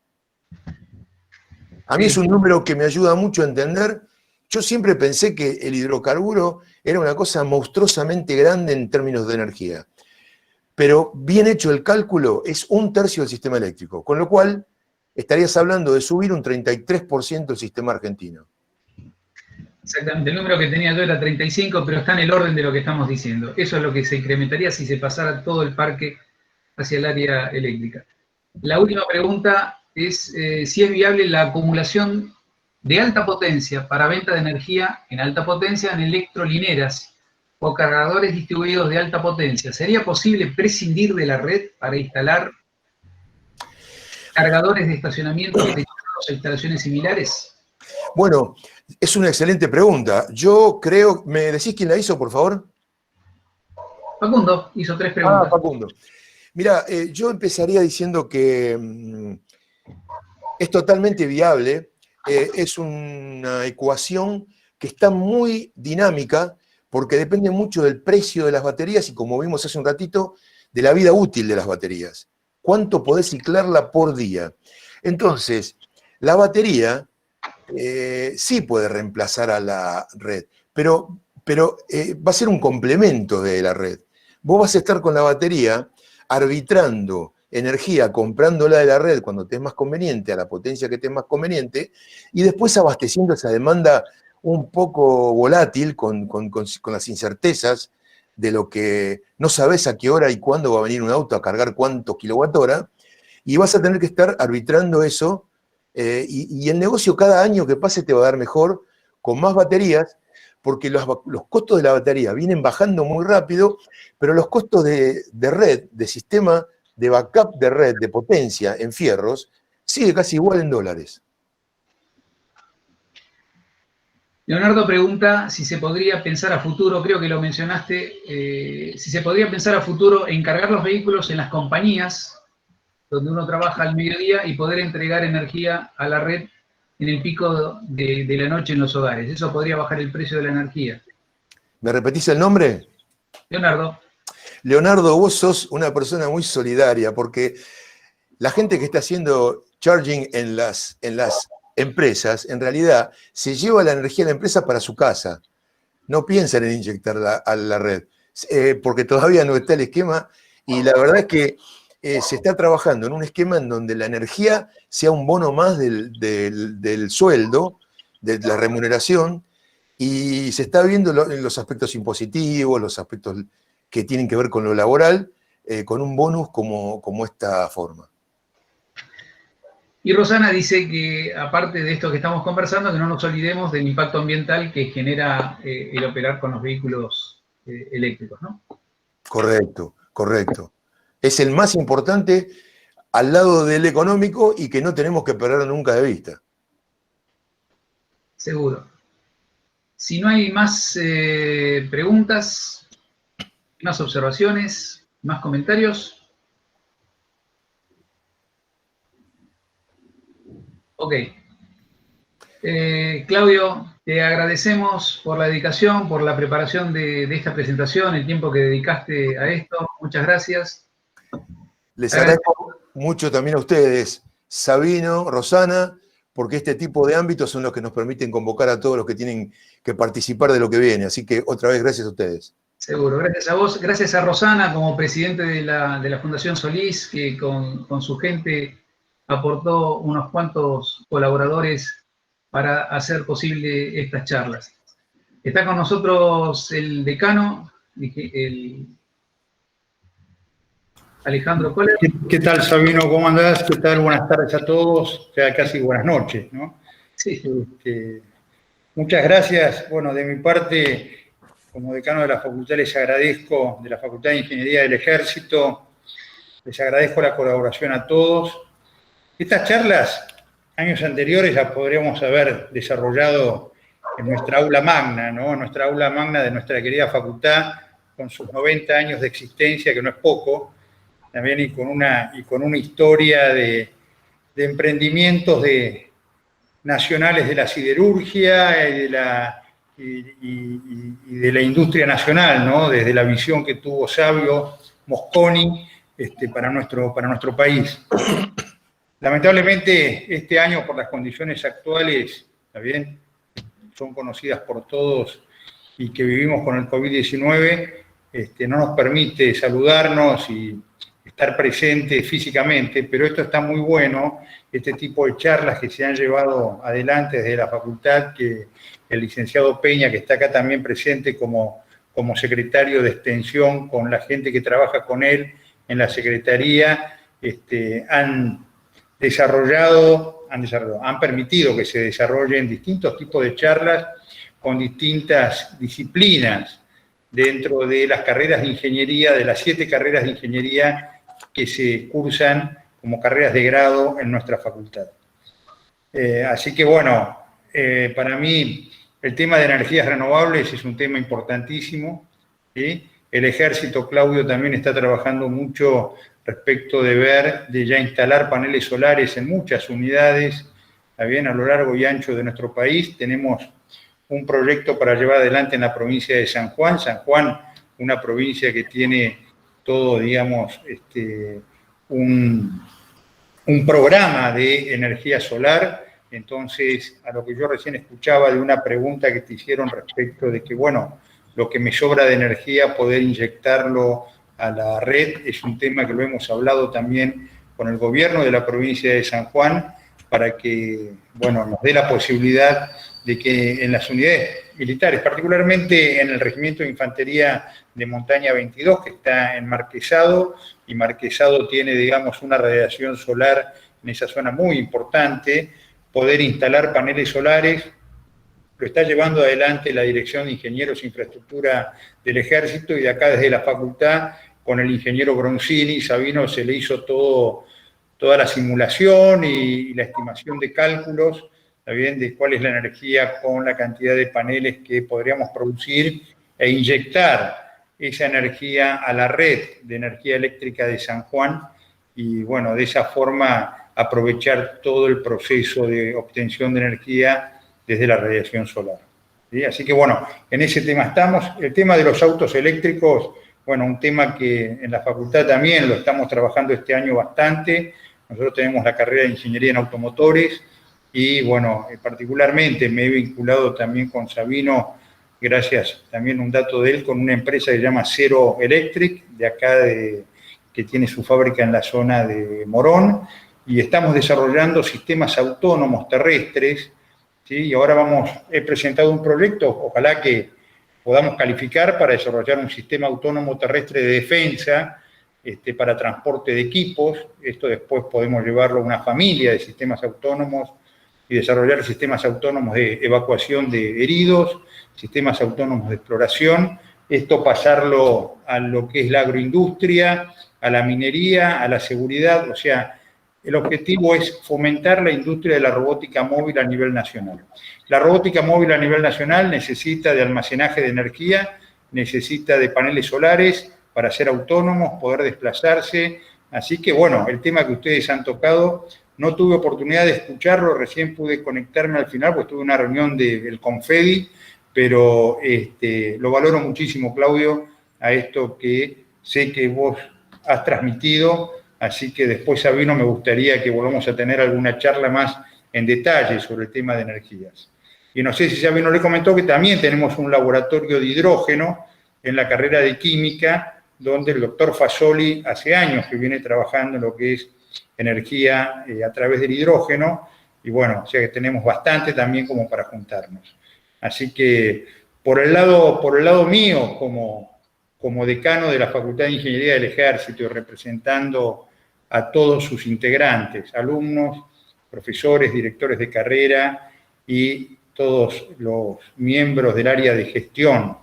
A mí es un número que me ayuda mucho a entender. Yo siempre pensé que el hidrocarburo era una cosa monstruosamente grande en términos de energía. Pero bien hecho el cálculo, es 1/3 del sistema eléctrico, con lo cual estarías hablando de subir un 33% el sistema argentino. Exactamente, el número que tenía yo era 35, pero está en el orden de lo que estamos diciendo. Eso es lo que se incrementaría si se pasara todo el parque hacia el área eléctrica. La última pregunta es si es viable la acumulación de alta potencia para venta de energía en alta potencia en electrolineras o cargadores distribuidos de alta potencia. ¿Sería posible prescindir de la red para instalar cargadores de estacionamiento destinados a instalaciones similares? Bueno, es una excelente pregunta. Yo creo, ¿me decís quién la hizo, por favor? Facundo hizo 3 preguntas. Facundo. Mira, yo empezaría diciendo que es totalmente viable, es una ecuación que está muy dinámica, porque depende mucho del precio de las baterías y, como vimos hace un ratito, de la vida útil de las baterías. ¿Cuánto podés ciclarla por día? Entonces, la batería sí puede reemplazar a la red, pero va a ser un complemento de la red. Vos vas a estar con la batería arbitrando energía, comprándola de la red cuando te es más conveniente, a la potencia que te es más conveniente, y después abasteciendo esa demanda un poco volátil con las incertezas de lo que no sabes a qué hora y cuándo va a venir un auto a cargar cuántos kilowatt-hora, y vas a tener que estar arbitrando eso, y el negocio cada año que pase te va a dar mejor, con más baterías, porque los costos de la batería vienen bajando muy rápido, pero los costos de red, de sistema, de backup de red, de potencia en fierros, sigue casi igual en dólares. Leonardo pregunta si se podría pensar a futuro, creo que lo mencionaste, si se podría pensar a futuro en cargar los vehículos en las compañías donde uno trabaja al mediodía y poder entregar energía a la red en el pico de la noche en los hogares. Eso podría bajar el precio de la energía. ¿Me repetís el nombre? Leonardo. Leonardo, vos sos una persona muy solidaria, porque la gente que está haciendo charging en las empresas, en realidad, se lleva la energía de la empresa para su casa. No piensan en inyectarla a la red, porque todavía no está el esquema, y la verdad es que se está trabajando en un esquema en donde la energía sea un bono más del sueldo, de la remuneración, y se está viendo los aspectos impositivos, los aspectos que tienen que ver con lo laboral, con un bonus como esta forma. Y Rosana dice que, aparte de esto que estamos conversando, que no nos olvidemos del impacto ambiental que genera el operar con los vehículos eléctricos, ¿no? Correcto, correcto. Es el más importante al lado del económico y que no tenemos que perder nunca de vista. Seguro. Si no hay más preguntas, más observaciones, más comentarios. Ok. Claudio, te agradecemos por la dedicación, por la preparación de esta presentación, el tiempo que dedicaste a esto. Muchas gracias. Les agradezco mucho también a ustedes, Sabino, Rosana, porque este tipo de ámbitos son los que nos permiten convocar a todos los que tienen que participar de lo que viene. Así que otra vez, gracias a ustedes. Seguro, gracias a vos, gracias a Rosana como presidente de la Fundación Solís, que con su gente aportó unos cuantos colaboradores para hacer posible estas charlas. Está con nosotros el decano, el Alejandro Kohler. ¿Qué tal, Sabino? ¿Cómo andás? ¿Qué tal? Buenas tardes a todos. Ya casi buenas noches, ¿no? Sí. Muchas gracias. Bueno, de mi parte, como decano de la facultad, les agradezco, de la Facultad de Ingeniería del Ejército, les agradezco la colaboración a todos. Estas charlas, años anteriores, las podríamos haber desarrollado en nuestra aula magna, ¿no? Nuestra aula magna de nuestra querida facultad, con sus 90 años de existencia, que no es poco, también y con una historia de emprendimientos nacionales de la siderurgia y de la industria nacional, ¿no? Desde la visión que tuvo Sabio Mosconi para nuestro país. Lamentablemente, este año, por las condiciones actuales, ¿está bien?, son conocidas por todos y que vivimos con el COVID-19, no nos permite saludarnos y estar presentes físicamente, pero esto está muy bueno, este tipo de charlas que se han llevado adelante desde la facultad, que el licenciado Peña, que está acá también presente como secretario de extensión, con la gente que trabaja con él en la secretaría, han permitido que se desarrollen distintos tipos de charlas con distintas disciplinas dentro de las carreras de ingeniería, de las 7 carreras de ingeniería que se cursan como carreras de grado en nuestra facultad. Así que bueno, para mí el tema de energías renovables es un tema importantísimo, ¿sí? El Ejército, Claudio, también está trabajando mucho respecto de ya instalar paneles solares en muchas unidades, ¿está bien?, a lo largo y ancho de nuestro país. Tenemos un proyecto para llevar adelante en la provincia de San Juan. San Juan, una provincia que tiene todo, digamos, un programa de energía solar. Entonces, a lo que yo recién escuchaba de una pregunta que te hicieron respecto de que, bueno, lo que me sobra de energía, poder inyectarlo a la red, es un tema que lo hemos hablado también con el gobierno de la provincia de San Juan, para que, bueno, nos dé la posibilidad de que en las unidades militares, particularmente en el Regimiento de Infantería de Montaña 22, que está en Marquesado, y Marquesado tiene, digamos, una radiación solar en esa zona muy importante, poder instalar paneles solares. Lo está llevando adelante la Dirección de Ingenieros e Infraestructura del Ejército, y de acá desde la facultad, con el ingeniero Bronzini, Sabino, se le hizo toda la simulación y la estimación de cálculos, también de cuál es la energía con la cantidad de paneles que podríamos producir e inyectar esa energía a la red de energía eléctrica de San Juan, y bueno, de esa forma aprovechar todo el proceso de obtención de energía desde la radiación solar. ¿Sí? Así que bueno, en ese tema estamos. El tema de los autos eléctricos, bueno, un tema que en la facultad también lo estamos trabajando este año bastante. Nosotros tenemos la carrera de Ingeniería en Automotores y bueno, particularmente me he vinculado también con Sabino, gracias también un dato de él, con una empresa que se llama Zero Electric, de acá, que tiene su fábrica en la zona de Morón, y estamos desarrollando sistemas autónomos terrestres, ¿sí? Y ahora he presentado un proyecto, ojalá que podamos calificar para desarrollar un sistema autónomo terrestre de defensa, para transporte de equipos. Esto después podemos llevarlo a una familia de sistemas autónomos y desarrollar sistemas autónomos de evacuación de heridos, sistemas autónomos de exploración. Esto pasarlo a lo que es la agroindustria, a la minería, a la seguridad. O sea, el objetivo es fomentar la industria de la robótica móvil a nivel nacional. La robótica móvil a nivel nacional necesita de almacenaje de energía, necesita de paneles solares para ser autónomos, poder desplazarse. Así que, bueno, el tema que ustedes han tocado, no tuve oportunidad de escucharlo, recién pude conectarme al final, porque tuve una reunión del Confedi, pero lo valoro muchísimo, Claudio, a esto que sé que vos has transmitido. Así que después, Sabino, me gustaría que volvamos a tener alguna charla más en detalle sobre el tema de energías. Y no sé si Sabino le comentó que también tenemos un laboratorio de hidrógeno en la carrera de química, donde el doctor Fasoli hace años que viene trabajando en lo que es energía a través del hidrógeno, y bueno, o sea que tenemos bastante también como para juntarnos. Así que por el lado mío, como decano de la Facultad de Ingeniería del Ejército y representando a todos sus integrantes, alumnos, profesores, directores de carrera y todos los miembros del área de gestión,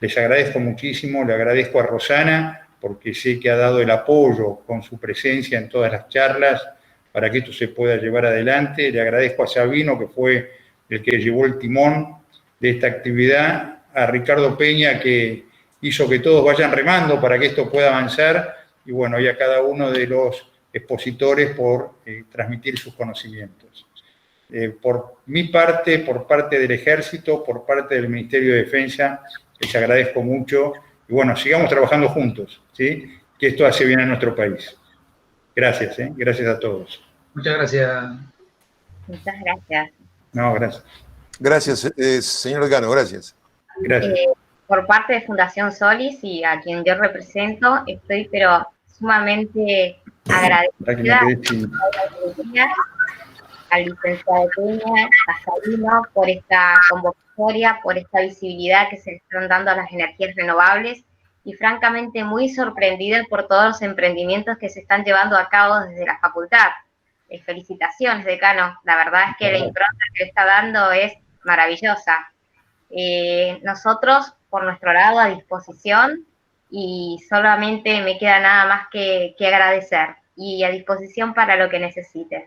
les agradezco muchísimo. Le agradezco a Rosana, porque sé que ha dado el apoyo con su presencia en todas las charlas para que esto se pueda llevar adelante. Le agradezco a Sabino, que fue el que llevó el timón de esta actividad, a Ricardo Peña, que hizo que todos vayan remando para que esto pueda avanzar, y bueno, y a cada uno de los expositores por transmitir sus conocimientos. Por mi parte, por parte del Ejército, por parte del Ministerio de Defensa, les agradezco mucho, y bueno, sigamos trabajando juntos, ¿sí? Que esto hace bien a nuestro país. Gracias, gracias a todos. Muchas gracias. Muchas gracias. No, gracias. Gracias, señor decano, gracias. Gracias. Por parte de Fundación Solis y a quien yo represento, estoy pero sumamente agradecida al licenciado Peña, a Sabino, por esta convocatoria, por esta visibilidad que se le están dando a las energías renovables, y francamente muy sorprendida por todos los emprendimientos que se están llevando a cabo desde la facultad. Felicitaciones, decano. La verdad es que la impronta que le está dando es maravillosa. Nosotros, por nuestro lado, a disposición, y solamente me queda nada más que agradecer, y a disposición para lo que necesiten.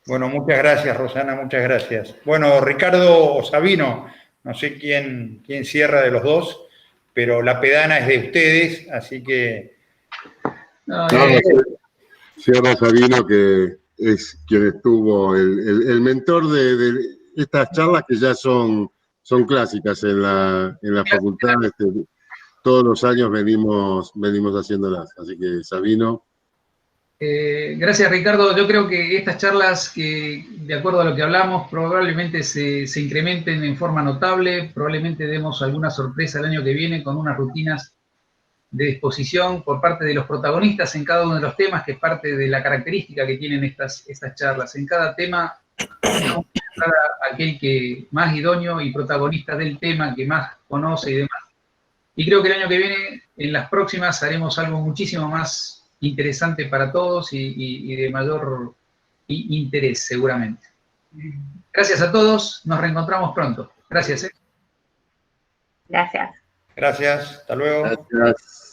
Bueno, muchas gracias, Rosana, muchas gracias. Bueno, Ricardo o Sabino, no sé quién cierra de los dos, pero la pedana es de ustedes, así que... Cierra Sabino, que es quien estuvo, el mentor estas charlas que ya son clásicas en la facultad. Todos los años venimos haciéndolas. Así que, Sabino. Gracias, Ricardo. Yo creo que estas charlas, que de acuerdo a lo que hablamos, probablemente se incrementen en forma notable, probablemente demos alguna sorpresa el año que viene con unas rutinas de exposición por parte de los protagonistas en cada uno de los temas, que es parte de la característica que tienen estas charlas. En cada tema, vamos a encontrar a aquel que más idóneo y protagonista del tema, que más conoce y demás. Y creo que el año que viene, en las próximas, haremos algo muchísimo más interesante para todos y de mayor interés, seguramente. Gracias a todos, nos reencontramos pronto. Gracias. Gracias. Gracias, hasta luego. Gracias.